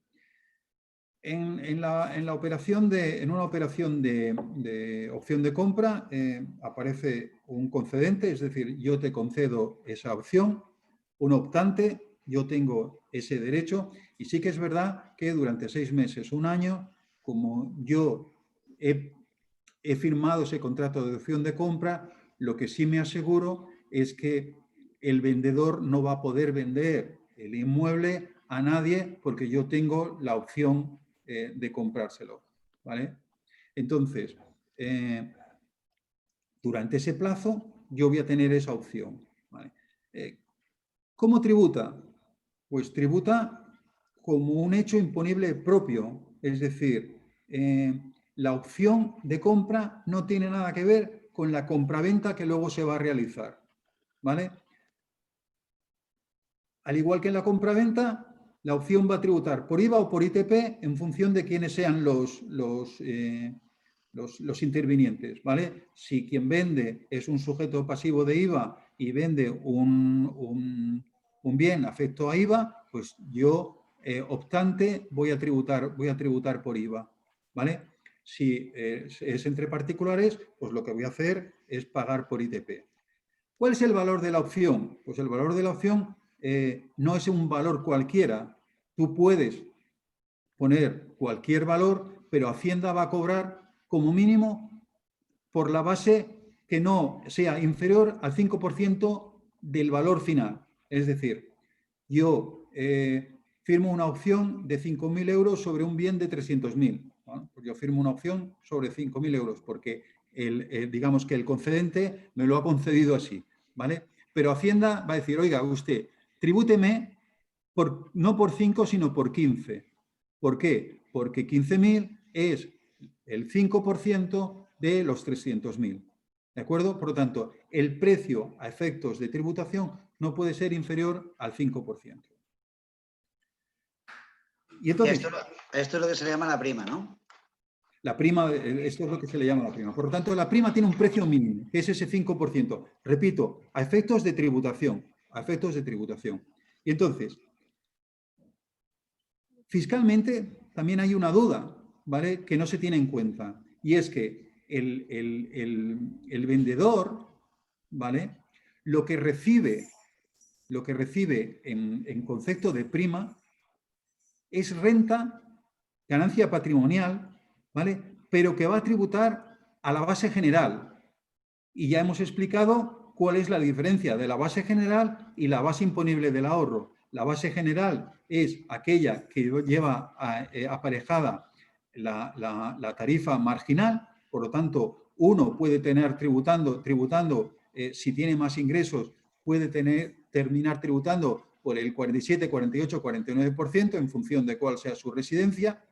En una operación de opción de compra aparece un concedente, es decir, yo te concedo esa opción, un optante, yo tengo ese derecho y sí que es verdad que durante 6 meses, un año, como yo he firmado ese contrato de opción de compra, lo que sí me aseguro es que el vendedor no va a poder vender el inmueble a nadie porque yo tengo la opción de comprárselo, ¿vale? Entonces, durante ese plazo yo voy a tener esa opción, ¿vale? ¿Cómo tributa? Pues tributa como un hecho imponible propio, es decir, la opción de compra no tiene nada que ver con la compraventa que luego se va a realizar, ¿vale? Al igual que en la compraventa, la opción va a tributar por IVA o por ITP en función de quiénes sean los intervinientes, ¿vale? Si quien vende es un sujeto pasivo de IVA y vende un bien afecto a IVA, pues yo, optante, voy a tributar por IVA, ¿vale? Si es entre particulares, pues lo que voy a hacer es pagar por ITP. ¿Cuál es el valor de la opción? Pues el valor de la opción no es un valor cualquiera. Tú puedes poner cualquier valor, pero Hacienda va a cobrar como mínimo por la base que no sea inferior al 5% del valor final. Es decir, yo firmo una opción de 5.000 euros sobre un bien de 300.000. ¿no? Pues yo firmo una opción sobre 5.000 euros porque digamos que el concedente me lo ha concedido así, ¿vale? Pero Hacienda va a decir, oiga, usted, tribúteme no por 5, sino por 15. ¿Por qué? Porque 15.000 es el 5% de los 300.000. ¿De acuerdo? Por lo tanto, el precio a efectos de tributación no puede ser inferior al 5%. Y entonces, esto es lo que se le llama la prima, ¿no? La prima, esto es lo que se le llama la prima. Por lo tanto, la prima tiene un precio mínimo, que es ese 5%. Repito, a efectos de tributación. A efectos de tributación. Y entonces, fiscalmente también hay una duda, ¿vale? Que no se tiene en cuenta. Y es que el vendedor, ¿vale? Lo que recibe en concepto de prima es renta, ganancia patrimonial, ¿vale? Pero que va a tributar a la base general. Y ya hemos explicado cuál es la diferencia de la base general y la base imponible del ahorro. La base general es aquella que lleva aparejada la tarifa marginal, por lo tanto, uno puede tener tributando si tiene más ingresos, puede terminar tributando por el 47, 48, 49% en función de cuál sea su residencia,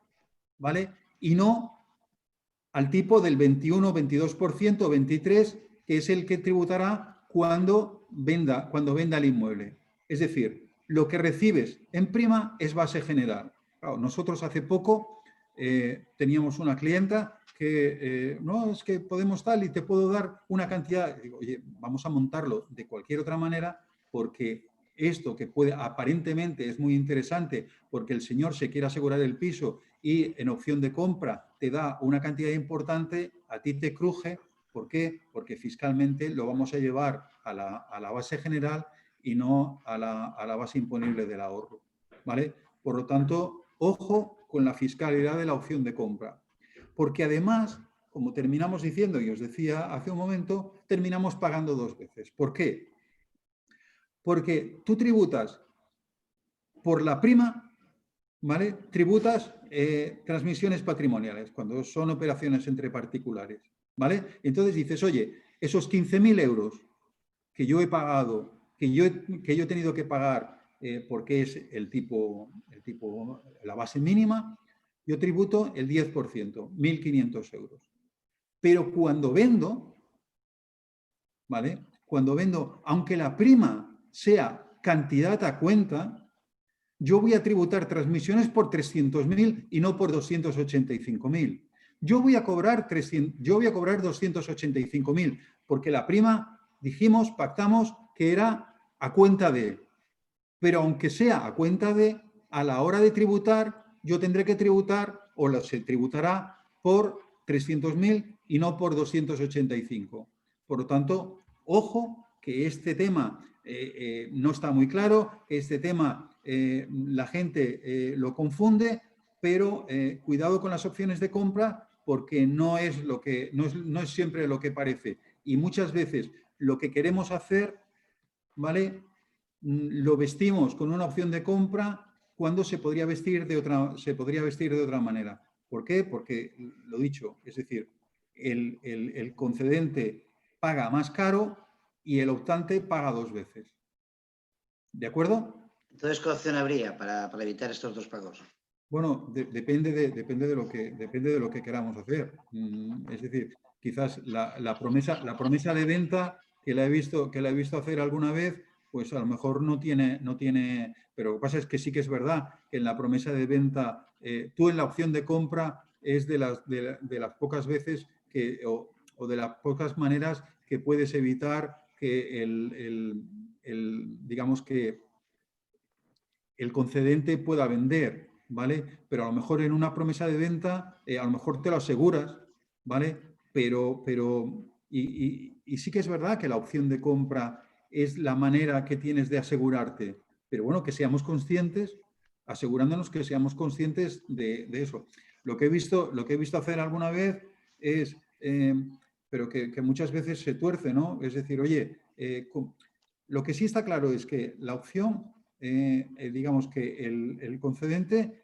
¿vale? Y no al tipo del 21, 22%, 23%, que es el que tributará cuando venda el inmueble. Es decir, lo que recibes en prima es base general. Claro, nosotros hace poco teníamos una clienta que no, es que podemos tal y te puedo dar una cantidad. Digo, oye, vamos a montarlo de cualquier otra manera porque esto que puede aparentemente es muy interesante porque el señor se quiere asegurar el piso y en opción de compra te da una cantidad importante, a ti te cruje. ¿Por qué? Porque fiscalmente lo vamos a llevar a la base general y no a la base imponible del ahorro, ¿vale? Por lo tanto, ojo con la fiscalidad de la opción de compra. Porque además, como terminamos diciendo, y os decía hace un momento, terminamos pagando 2 veces. ¿Por qué? Porque tú tributas por la prima, ¿vale? Tributas transmisiones patrimoniales, cuando son operaciones entre particulares, ¿vale? Entonces dices, oye, esos 15.000 euros que yo he pagado, que yo he tenido que pagar porque es la base mínima, yo tributo el 10%, 1.500 euros. Pero cuando vendo, ¿vale? Cuando vendo, aunque la prima sea cantidad a cuenta, yo voy a tributar transmisiones por 300.000 y no por 285.000. Yo voy a cobrar 285.000 porque la prima, dijimos, pactamos que era a cuenta de. Pero aunque sea a cuenta de, a la hora de tributar, yo tendré que tributar o se tributará por 300.000 y no por 285. Por lo tanto, ojo que este tema no está muy claro, este tema la gente lo confunde, pero cuidado con las opciones de compra porque no es siempre lo que parece. Y muchas veces lo que queremos hacer, ¿vale? Lo vestimos con una opción de compra cuando se podría vestir de otra manera. ¿Por qué? Porque, lo dicho, es decir, el concedente paga más caro y el optante paga 2 veces. ¿De acuerdo? Entonces, ¿qué opción habría para evitar estos dos pagos? Bueno, depende de lo que queramos hacer. Es decir, quizás la promesa de venta que la he visto hacer alguna vez, pues a lo mejor no tiene, pero lo que pasa es que sí que es verdad que en la promesa de venta, tú en la opción de compra es de las pocas veces o de las pocas maneras que puedes evitar que digamos que el concedente pueda vender, ¿vale? Pero a lo mejor en una promesa de venta, a lo mejor te lo aseguras, ¿vale? Y sí que es verdad que la opción de compra es la manera que tienes de asegurarte, pero bueno, que seamos conscientes, asegurándonos que seamos conscientes de eso. Lo que he visto hacer alguna vez es, pero que muchas veces se tuerce, ¿no? Es decir, oye, lo que sí está claro es que la opción, digamos que el concedente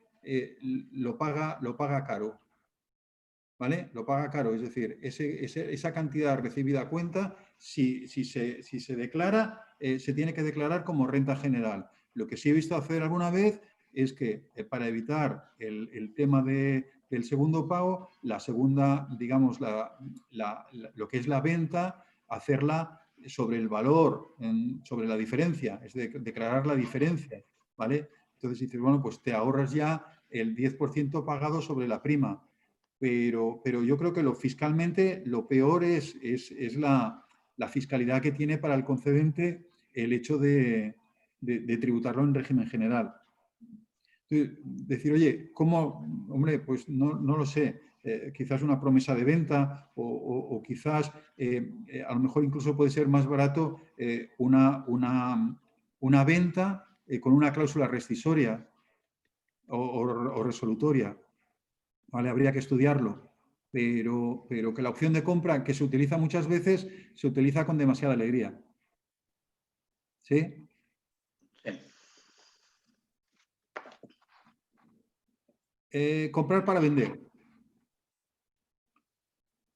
lo paga caro, ¿vale? Lo paga caro, es decir, esa cantidad recibida a cuenta, si se declara, se tiene que declarar como renta general. Lo que sí he visto hacer alguna vez es que para evitar el tema del segundo pago, la segunda, digamos, lo que es la venta, hacerla sobre el valor, sobre la diferencia, es declarar la diferencia, ¿vale? Entonces dices, bueno, pues te ahorras ya el 10% pagado sobre la prima, pero yo creo que fiscalmente lo peor es la fiscalidad que tiene para el concedente el hecho de tributarlo en régimen general. Entonces, decir, oye, ¿cómo? Hombre, pues no lo sé. Quizás una promesa de venta o quizás a lo mejor incluso puede ser más barato una venta con una cláusula rescisoria o resolutoria. ¿Vale? Habría que estudiarlo, pero que la opción de compra que se utiliza muchas veces se utiliza con demasiada alegría. ¿Sí? Sí. Comprar para vender.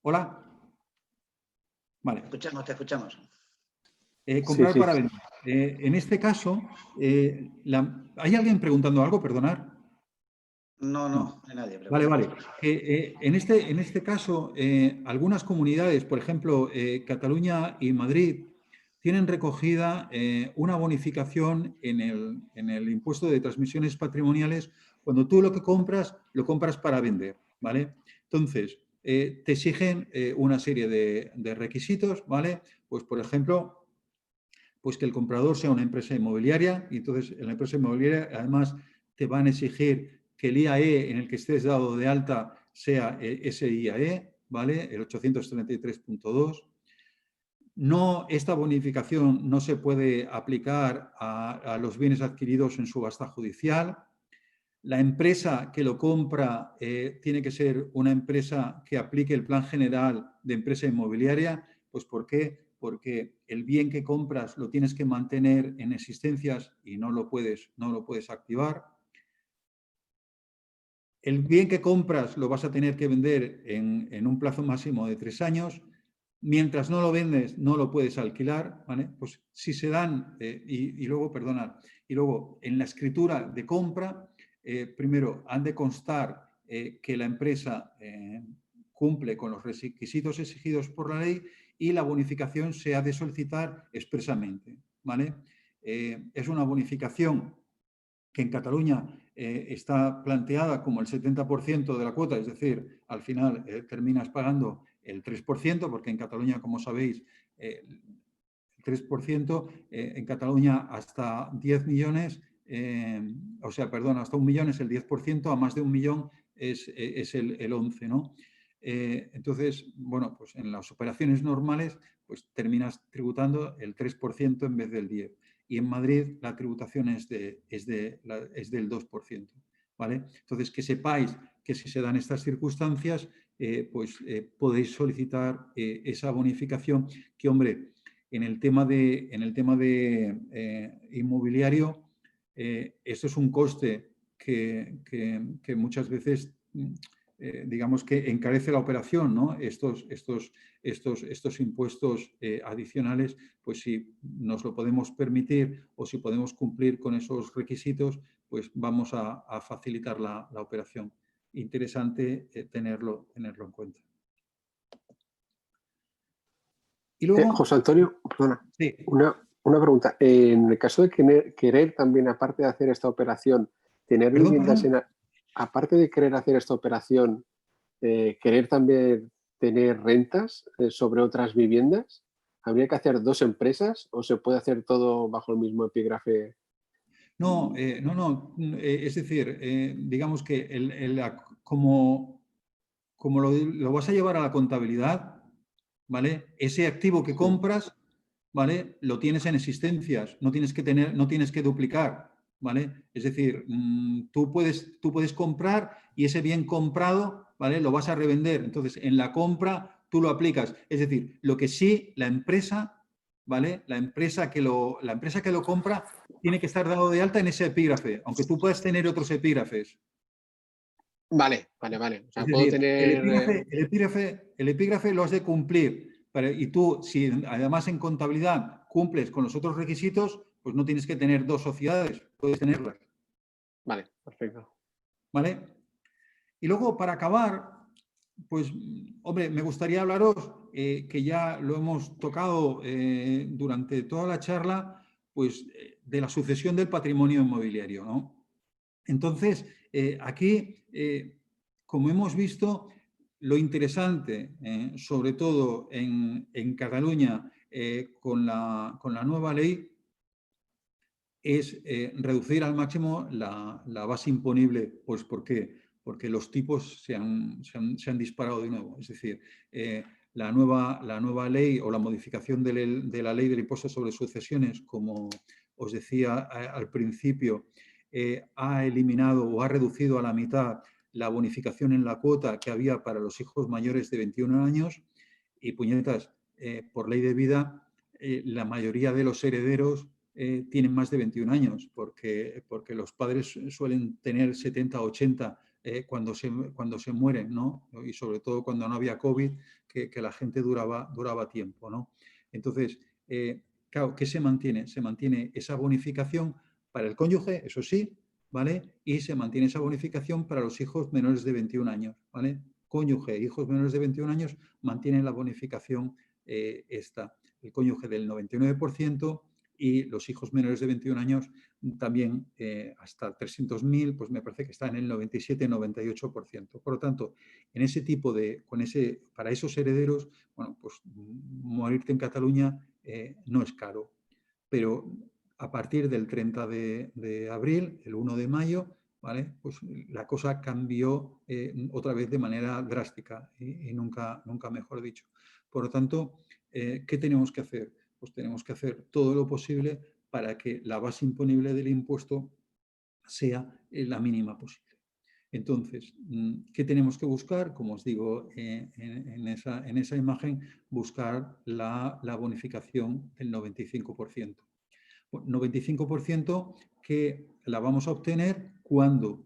¿Hola? Vale. Te escuchamos. Comprar Sí. para vender. En este caso, ¿hay alguien preguntando algo? Perdonad. No hay nadie preguntando. Vale. En este caso, algunas comunidades, por ejemplo, Cataluña y Madrid, tienen recogida una bonificación en el impuesto de transmisiones patrimoniales cuando tú lo compras para vender, ¿vale? Entonces, te exigen una serie de requisitos, ¿vale? Pues, por ejemplo, pues que el comprador sea una empresa inmobiliaria y entonces en la empresa inmobiliaria además te van a exigir que el IAE en el que estés dado de alta sea ese IAE, ¿vale? El 833.2. No, esta bonificación no se puede aplicar a los bienes adquiridos en subasta judicial. La empresa que lo compra tiene que ser una empresa que aplique el plan general de empresa inmobiliaria. Pues ¿por qué? Porque el bien que compras lo tienes que mantener en existencias y no lo puedes activar. El bien que compras lo vas a tener que vender en un plazo máximo de 3 años. Mientras no lo vendes, no lo puedes alquilar, ¿vale? Pues si se dan, y luego en la escritura de compra, primero han de constar que la empresa cumple con los requisitos exigidos por la ley y la bonificación se ha de solicitar expresamente, ¿vale? Es una bonificación que en Cataluña está planteada como el 70% de la cuota, es decir, al final terminas pagando el 3%, porque en Cataluña, como sabéis, el 3%, en Cataluña hasta 10 millones, hasta 1 millón es el 10%, a más de 1 millón es el 11%, ¿no? Entonces, bueno, pues en las operaciones normales, pues terminas tributando el 3% en vez del 10%. Y en Madrid la tributación es del 2%. ¿Vale? Entonces, que sepáis que si se dan estas circunstancias, podéis solicitar esa bonificación que, hombre, en el tema de inmobiliario, esto es un coste que muchas veces, digamos que encarece la operación, ¿no? Estos impuestos adicionales, pues si nos lo podemos permitir o si podemos cumplir con esos requisitos, pues vamos a facilitar la operación. Interesante tenerlo en cuenta. Y luego, José Antonio, perdona, sí. una pregunta. En el caso de querer también, aparte de hacer esta operación, tener viviendas aparte de querer hacer esta operación, querer también tener rentas sobre otras viviendas, ¿habría que hacer 2 empresas o se puede hacer todo bajo el mismo epígrafe? No, es decir, digamos que como lo vas a llevar a la contabilidad, ¿vale? Ese activo que compras, ¿vale? Lo tienes en existencias, no tienes que duplicar, ¿vale? Es decir, tú puedes comprar y ese bien comprado, ¿vale? Lo vas a revender. Entonces, en la compra tú lo aplicas. Es decir, lo que sí la empresa, ¿vale? La empresa que lo compra tiene que estar dado de alta en ese epígrafe, aunque tú puedas tener otros epígrafes. Vale. O sea, Es puedo decir, tener... el epígrafe lo has de cumplir. Y tú, si además en contabilidad cumples con los otros requisitos, pues no tienes que tener 2 sociedades, puedes tenerlas. Vale, perfecto. ¿Vale? Y luego, para acabar, pues, hombre, me gustaría hablaros, que ya lo hemos tocado durante toda la charla, pues, de la sucesión del patrimonio inmobiliario, ¿no? Entonces, aquí, como hemos visto, lo interesante, sobre todo en Cataluña, con la nueva ley, es reducir al máximo la base imponible. Pues, ¿por qué? Porque los tipos se han disparado de nuevo. Es decir, la nueva ley o la modificación de la ley del impuesto sobre sucesiones, como os decía al principio, ha eliminado o ha reducido a la mitad la bonificación en la cuota que había para los hijos mayores de 21 años y, puñetas, por ley de vida, la mayoría de los herederos tienen más de 21 años, porque los padres suelen tener 70, 80 cuando se mueren, ¿no? Y sobre todo cuando no había COVID, que la gente duraba tiempo, ¿no? Entonces, claro, ¿qué se mantiene? Se mantiene esa bonificación para el cónyuge, eso sí, ¿vale? Y se mantiene esa bonificación para los hijos menores de 21 años, ¿vale? Cónyuge e hijos menores de 21 años mantienen la bonificación esta. El cónyuge del 99% y los hijos menores de 21 años también hasta 300.000, pues me parece que está en el 97-98%. Por lo tanto, en ese tipo para esos herederos, bueno, pues morirte en Cataluña no es caro. Pero a partir del 30 de abril, el 1 de mayo, ¿vale? Pues la cosa cambió otra vez de manera drástica y nunca mejor dicho. Por lo tanto, ¿qué tenemos que hacer? Pues tenemos que hacer todo lo posible para que la base imponible del impuesto sea la mínima posible. Entonces, ¿qué tenemos que buscar? Como os digo en esa imagen, buscar la bonificación del 95%. 95% que la vamos a obtener cuando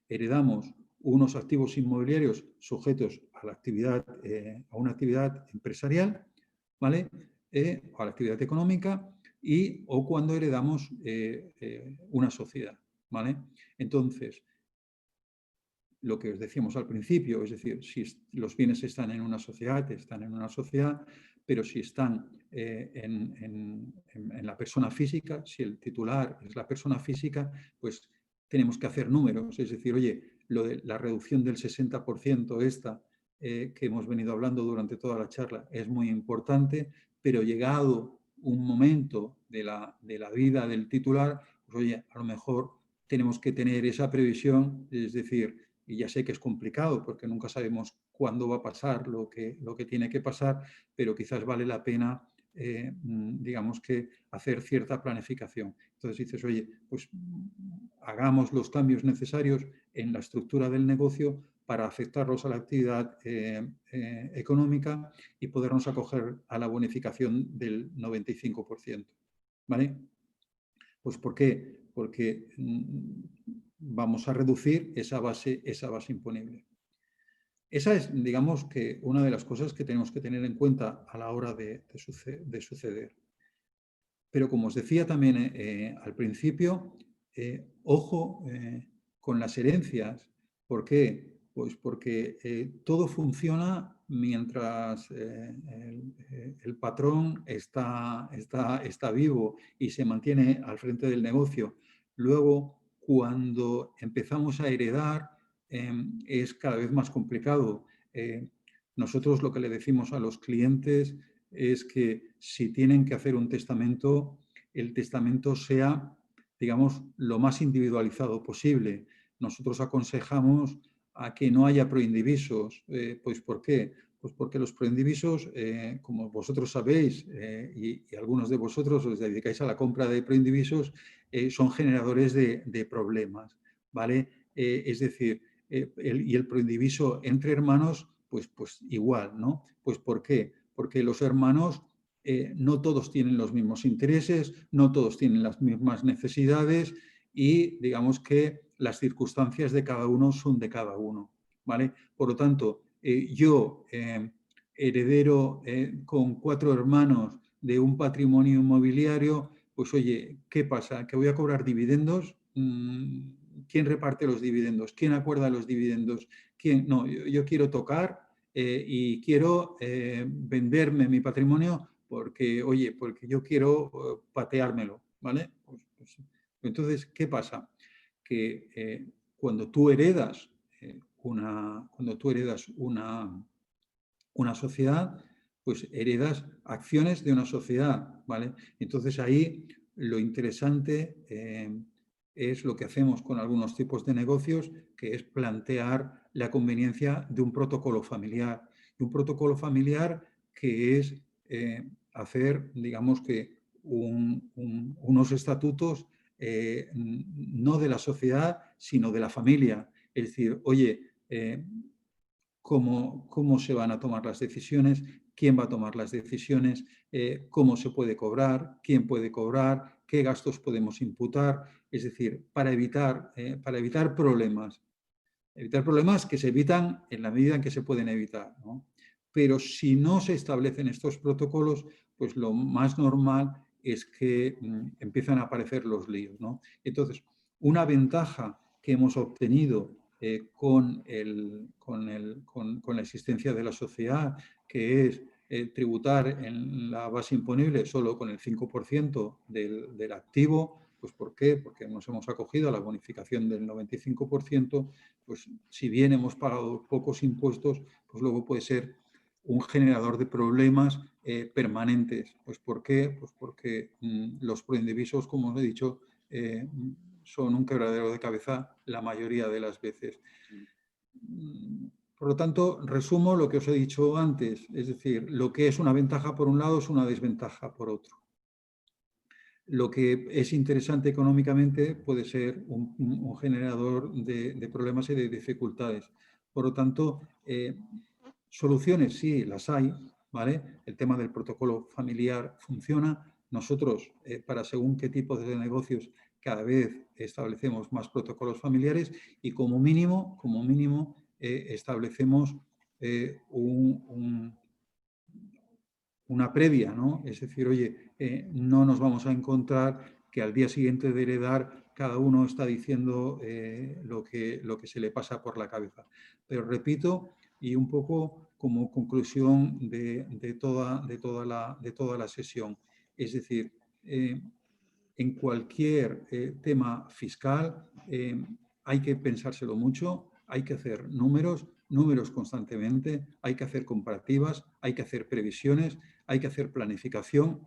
heredamos unos activos inmobiliarios sujetos a una actividad empresarial, ¿vale? O a la actividad económica o cuando heredamos una sociedad, ¿vale? Entonces, lo que os decíamos al principio, es decir, si los bienes están en una sociedad, pero si están en la persona física, si el titular es la persona física, pues tenemos que hacer números. Es decir, oye, lo de la reducción del 60% que hemos venido hablando durante toda la charla es muy importante, pero llegado un momento de la vida del titular, pues oye, a lo mejor tenemos que tener esa previsión, es decir, y ya sé que es complicado porque nunca sabemos cuándo va a pasar lo que tiene que pasar, pero quizás vale la pena, digamos que, hacer cierta planificación. Entonces dices, oye, pues hagamos los cambios necesarios en la estructura del negocio para afectarlos a la actividad económica y podernos acoger a la bonificación del 95%. ¿Vale? Pues ¿por qué? Porque vamos a reducir esa base imponible. Esa es, digamos, que una de las cosas que tenemos que tener en cuenta a la hora de suceder. Pero como os decía también al principio, ojo con las herencias. ¿Por qué? Pues porque todo funciona mientras el patrón está vivo y se mantiene al frente del negocio. Luego, cuando empezamos a heredar, es cada vez más complicado. Nosotros lo que le decimos a los clientes es que si tienen que hacer un testamento, el testamento sea, digamos, lo más individualizado posible. Nosotros aconsejamos a que no haya proindivisos. Pues ¿por qué? Pues porque los proindivisos, como vosotros sabéis, y algunos de vosotros os dedicáis a la compra de proindivisos, son generadores de problemas, ¿vale? Es decir, el proindiviso entre hermanos, pues igual, ¿no? Pues ¿por qué? Porque los hermanos no todos tienen los mismos intereses, no todos tienen las mismas necesidades y digamos que las circunstancias de cada uno son de cada uno, ¿vale? Por lo tanto, yo, heredero con 4 hermanos de un patrimonio inmobiliario, pues oye, ¿qué pasa? ¿Que voy a cobrar dividendos? ¿Quién reparte los dividendos? ¿Quién acuerda los dividendos? ¿Quién? No, yo quiero tocar y quiero venderme mi patrimonio porque, oye, porque yo quiero pateármelo, ¿vale? Pues, entonces, ¿qué pasa? Que cuando tú heredas una sociedad, pues heredas acciones de una sociedad, ¿vale? Entonces ahí lo interesante es lo que hacemos con algunos tipos de negocios, que es plantear la conveniencia de un protocolo familiar. Y un protocolo familiar que es hacer, digamos que, unos estatutos no de la sociedad, sino de la familia. Es decir, oye, cómo se van a tomar las decisiones, quién va a tomar las decisiones, cómo se puede cobrar, quién puede cobrar, qué gastos podemos imputar, es decir, para evitar problemas. Evitar problemas que se evitan en la medida en que se pueden evitar, ¿no? Pero si no se establecen estos protocolos, pues lo más normal es que empiezan a aparecer los líos, ¿no? Entonces, una ventaja que hemos obtenido con la existencia de la sociedad, que es tributar en la base imponible solo con el 5% del activo, pues ¿por qué? Porque nos hemos acogido a la bonificación del 95%, pues si bien hemos pagado pocos impuestos, pues luego puede ser un generador de problemas permanentes. Pues ¿por qué? Pues porque los proindivisos, como os he dicho, son un quebradero de cabeza la mayoría de las veces. Por lo tanto, resumo lo que os he dicho antes, es decir, lo que es una ventaja por un lado es una desventaja por otro. Lo que es interesante económicamente puede ser un generador de problemas y de dificultades. Por lo tanto, soluciones sí las hay, ¿vale? El tema del protocolo familiar funciona. Nosotros, para según qué tipo de negocios, cada vez establecemos más protocolos familiares y como mínimo establecemos una previa, ¿no? Es decir, oye, no nos vamos a encontrar que al día siguiente de heredar cada uno está diciendo lo que se le pasa por la cabeza. Pero repito, y un poco como conclusión de toda la sesión, es decir, en cualquier tema fiscal hay que pensárselo mucho, hay que hacer números constantemente, hay que hacer comparativas, hay que hacer previsiones, hay que hacer planificación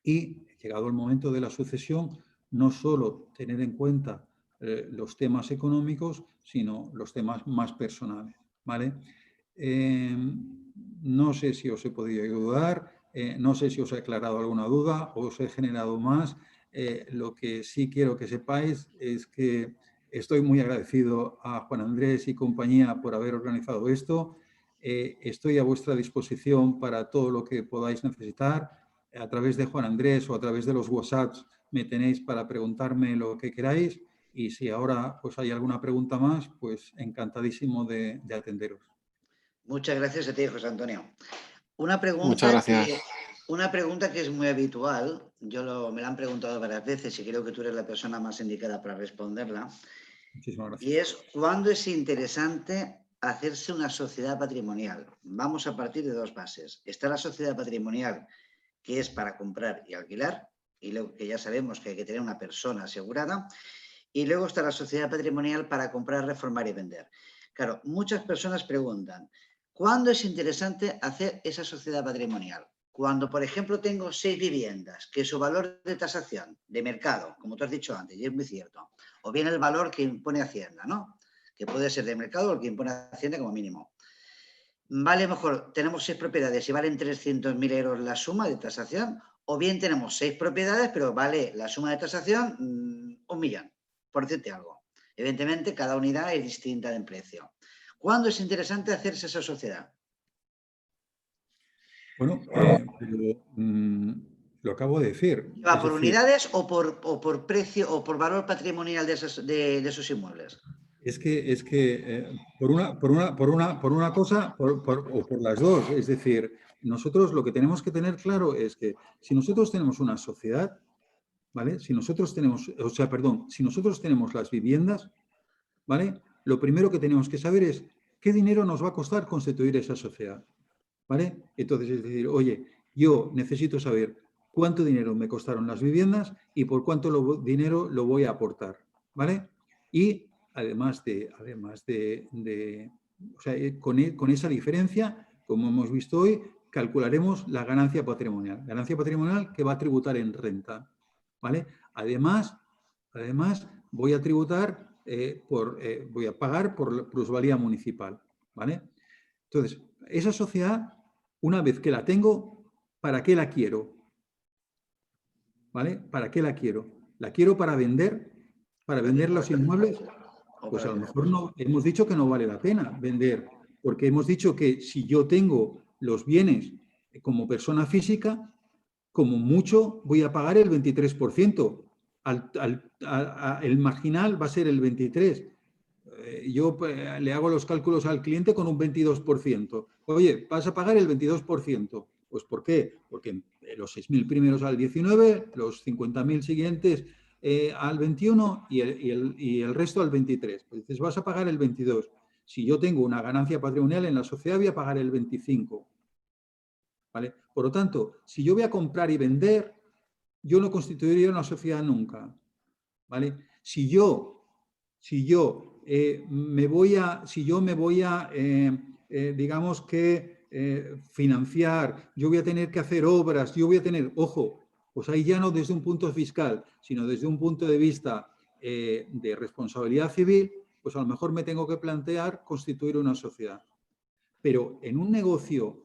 y, llegado el momento de la sucesión, no solo tener en cuenta los temas económicos, sino los temas más personales, ¿vale? No sé si os he podido ayudar, no sé si os he aclarado alguna duda o os he generado más. Lo que sí quiero que sepáis es que estoy muy agradecido a Juan Andrés y compañía por haber organizado esto. Estoy a vuestra disposición para todo lo que podáis necesitar. A través de Juan Andrés o a través de los WhatsApps me tenéis para preguntarme lo que queráis. Y si ahora pues, hay alguna pregunta más, pues encantadísimo de atenderos. Muchas gracias a ti, José Antonio. Una Muchas gracias. pregunta que es muy habitual, me la han preguntado varias veces y creo que tú eres la persona más indicada para responderla. Muchísimas gracias. Y es, ¿cuándo es interesante hacerse una sociedad patrimonial? Vamos a partir de dos bases. Está la sociedad patrimonial, que es para comprar y alquilar, y luego que ya sabemos que hay que tener una persona asegurada, y luego está la sociedad patrimonial para comprar, reformar y vender. Claro, muchas personas preguntan, ¿cuándo es interesante hacer esa sociedad patrimonial? Cuando, por ejemplo, tengo 6 viviendas, que su valor de tasación, de mercado, como tú has dicho antes, y es muy cierto, o bien el valor que impone Hacienda, ¿no? Que puede ser de mercado o el que impone Hacienda como mínimo. Vale mejor, tenemos 6 propiedades y valen 300.000 euros la suma de tasación, o bien tenemos 6 propiedades, pero vale la suma de tasación 1 millón, por decirte algo. Evidentemente, cada unidad es distinta en precio. ¿Cuándo es interesante hacerse esa sociedad? Bueno, lo acabo de decir. ¿Va por unidades o por precio o por valor patrimonial de esos inmuebles? Es que por una cosa o por las dos. Es decir, nosotros lo que tenemos que tener claro es que si nosotros tenemos una sociedad, ¿vale? Si nosotros tenemos las viviendas, ¿vale? Lo primero que tenemos que saber es qué dinero nos va a costar constituir esa sociedad, ¿vale? Entonces, es decir, oye, yo necesito saber cuánto dinero me costaron las viviendas y por cuánto dinero lo voy a aportar, ¿vale? Y además de o sea, con esa diferencia, como hemos visto hoy, calcularemos la ganancia patrimonial que va a tributar en renta, ¿vale? Además voy a tributar voy a pagar por la plusvalía municipal, ¿vale? Entonces, esa sociedad, una vez que la tengo, ¿para qué la quiero? ¿Vale? ¿Para qué la quiero? ¿La quiero para vender los inmuebles? Pues a lo mejor no, hemos dicho que no vale la pena vender, porque hemos dicho que si yo tengo los bienes como persona física, como mucho voy a pagar el 23%. El marginal va a ser el 23%. Yo le hago los cálculos al cliente con un 22%. Oye, vas a pagar el 22%. Pues ¿por qué? Porque los 6.000 primeros al 19, los 50.000 siguientes al 21 y el resto al 23. Pues dices, vas a pagar el 22. Si yo tengo una ganancia patrimonial en la sociedad, voy a pagar el 25. ¿Vale? Por lo tanto, si yo voy a comprar y vender, yo no constituiría una sociedad nunca. ¿Vale? Si yo me voy a digamos que financiar, yo voy a tener que hacer obras, yo voy a tener, ojo, pues ahí ya no desde un punto fiscal, sino desde un punto de vista de responsabilidad civil, pues a lo mejor me tengo que plantear constituir una sociedad. Pero en un negocio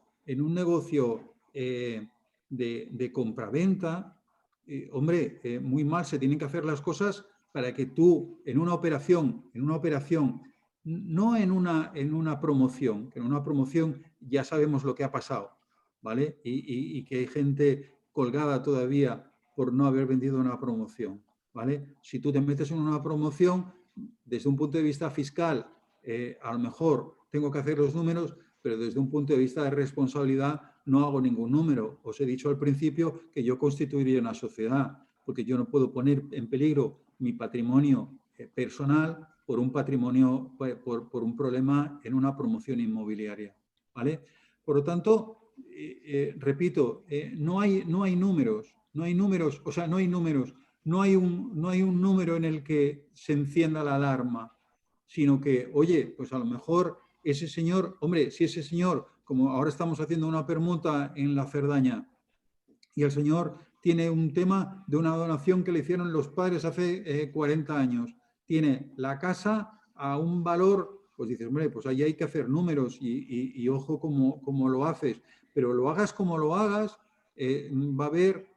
de compraventa, hombre, muy mal se tienen que hacer las cosas para que tú en una operación, no en una promoción, que en una promoción ya sabemos lo que ha pasado, ¿vale? Y que hay gente colgada todavía por no haber vendido una promoción, ¿vale? Si tú te metes en una promoción, desde un punto de vista fiscal, a lo mejor tengo que hacer los números, pero desde un punto de vista de responsabilidad no hago ningún número. Os he dicho al principio que yo constituiría una sociedad, porque yo no puedo poner en peligro mi patrimonio personal por un patrimonio, por un problema en una promoción inmobiliaria, ¿vale? Por lo tanto, repito, no hay números, o sea, no hay un número en el que se encienda la alarma, sino que, oye, pues a lo mejor ese señor, hombre, si ese señor, como ahora estamos haciendo una permuta en la Cerdaña, y el señor tiene un tema de una donación que le hicieron los padres hace 40 años, tiene la casa a un valor, pues dices, hombre, pues ahí hay que hacer números y ojo cómo lo haces, pero lo hagas como lo hagas, va a haber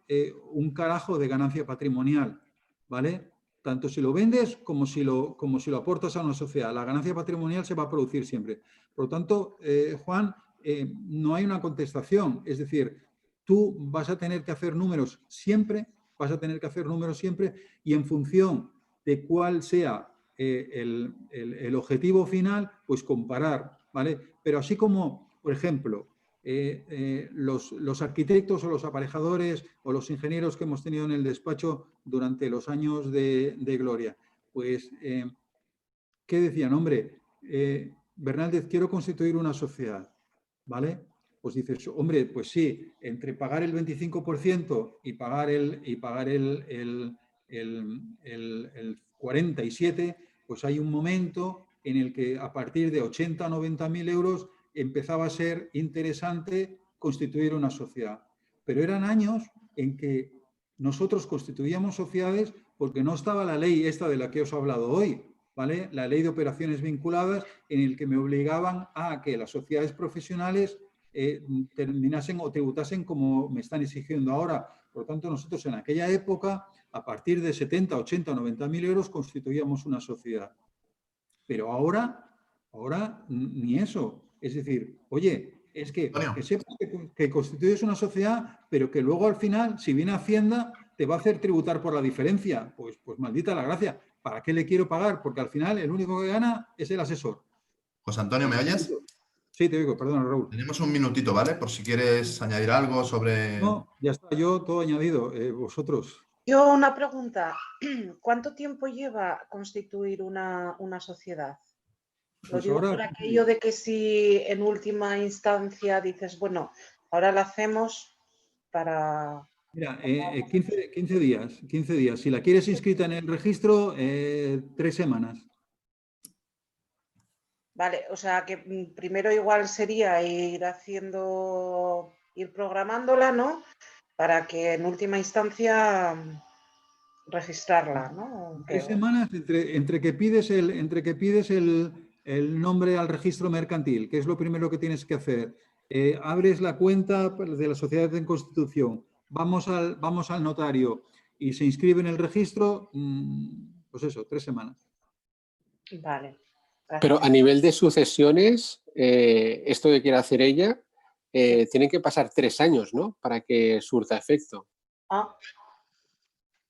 un carajo de ganancia patrimonial, ¿vale? Tanto si lo vendes como si lo aportas a una sociedad. La ganancia patrimonial se va a producir siempre. Por lo tanto, Juan, no hay una contestación. Es decir, tú vas a tener que hacer números siempre, y en función de cuál sea el objetivo final, pues comparar, ¿vale? Pero así como, por ejemplo, los arquitectos o los aparejadores o los ingenieros que hemos tenido en el despacho durante los años de gloria, pues, ¿qué decían? Hombre, Bernaldez, quiero constituir una sociedad, ¿vale? Pues dices, hombre, pues sí, entre pagar el 25% y pagar el 47%, pues hay un momento en el que a partir de 80 o 90.000 euros empezaba a ser interesante constituir una sociedad. Pero eran años en que nosotros constituíamos sociedades porque no estaba la ley esta de la que os he hablado hoy, ¿vale? La ley de operaciones vinculadas, en el que me obligaban a que las sociedades profesionales terminasen o tributasen como me están exigiendo ahora. Por lo tanto, nosotros en aquella época, a partir de 70, 80, 90.000 euros, constituíamos una sociedad. Pero ahora ni eso. Es decir, oye, es que sepas que constituyes una sociedad, pero que luego al final, si viene Hacienda, te va a hacer tributar por la diferencia. Pues maldita la gracia. ¿Para qué le quiero pagar? Porque al final el único que gana es el asesor. José Antonio, ¿me oyes? Sí, te oigo, perdona, Raúl. Tenemos un minutito, ¿vale? Por si quieres añadir algo sobre... No, ya está, yo todo añadido. Vosotros. Yo una pregunta. ¿Cuánto tiempo lleva constituir una sociedad? Lo Pues digo ahora, por aquello de que si en última instancia dices, bueno, ahora la hacemos para... Mira, 15 días. Si la quieres inscrita en el registro, 3 semanas. Vale, o sea que primero igual sería ir programándola, ¿no? Para que en última instancia registrarla, ¿no? 3 semanas entre que pides el nombre al registro mercantil, que es lo primero que tienes que hacer. Abres la cuenta de la sociedad en constitución. Vamos al notario y se inscribe en el registro, pues eso, 3 semanas. Vale. Gracias. Pero a nivel de sucesiones, esto que quiere hacer ella, tienen que pasar 3 años, ¿no? Para que surta efecto. Ah.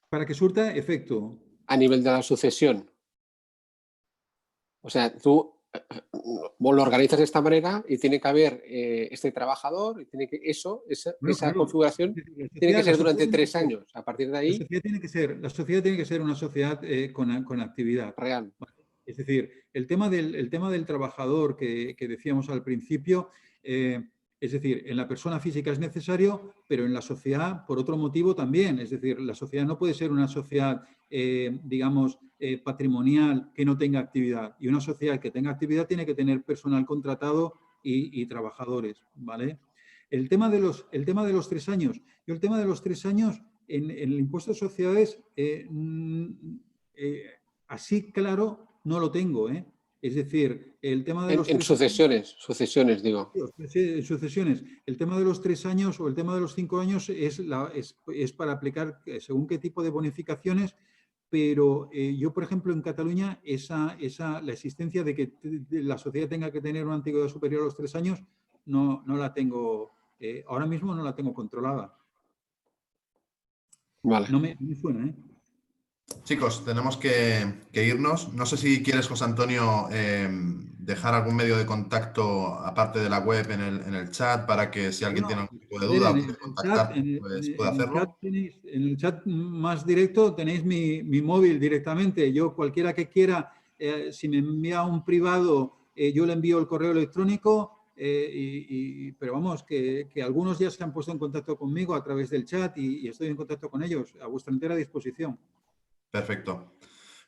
Para que surta efecto. A nivel de la sucesión. O sea, tú lo organizas de esta manera y tiene que haber este trabajador y tiene que esa claro, configuración tiene que ser durante 3 años. A partir de ahí... La sociedad tiene que ser una sociedad con actividad. Real. Es decir, el tema del trabajador que decíamos al principio, es decir, en la persona física es necesario, pero en la sociedad por otro motivo también. Es decir, la sociedad no puede ser una sociedad, digamos, patrimonial que no tenga actividad. Y una sociedad que tenga actividad tiene que tener personal contratado y trabajadores, ¿vale? El tema de los 3 años. Yo el tema de los 3 años en el impuesto de sociedades, así claro, no lo tengo, ¿eh? Es decir, el tema de los... En sucesiones, digo. En sucesiones. El tema de los 3 años o el tema de los 5 años es para aplicar según qué tipo de bonificaciones, pero yo, por ejemplo, en Cataluña, la existencia de que la sociedad tenga que tener una antigüedad superior a los 3 años, no la tengo, ahora mismo no la tengo controlada. Vale. No me suena, ¿eh? Chicos, tenemos que irnos. No sé si quieres, José Antonio, dejar algún medio de contacto aparte de la web en el chat para que si alguien tiene algún tipo de duda o quiere contactar, pues pueda hacerlo. En el chat más directo tenéis mi móvil directamente. Yo, cualquiera que quiera, si me envía un privado, yo le envío el correo electrónico. Pero vamos, que algunos ya se han puesto en contacto conmigo a través del chat y estoy en contacto con ellos a vuestra entera disposición. Perfecto.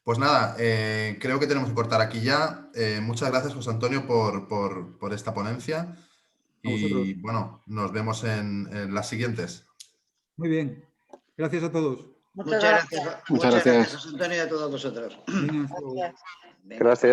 Pues nada, creo que tenemos que cortar aquí ya. Muchas gracias, José Antonio, por esta ponencia. Y bueno, nos vemos en las siguientes. Muy bien. Gracias a todos. Muchas gracias. Muchas gracias. José Antonio, y a todos vosotros. Venga, hasta luego. Gracias. Venga. Gracias.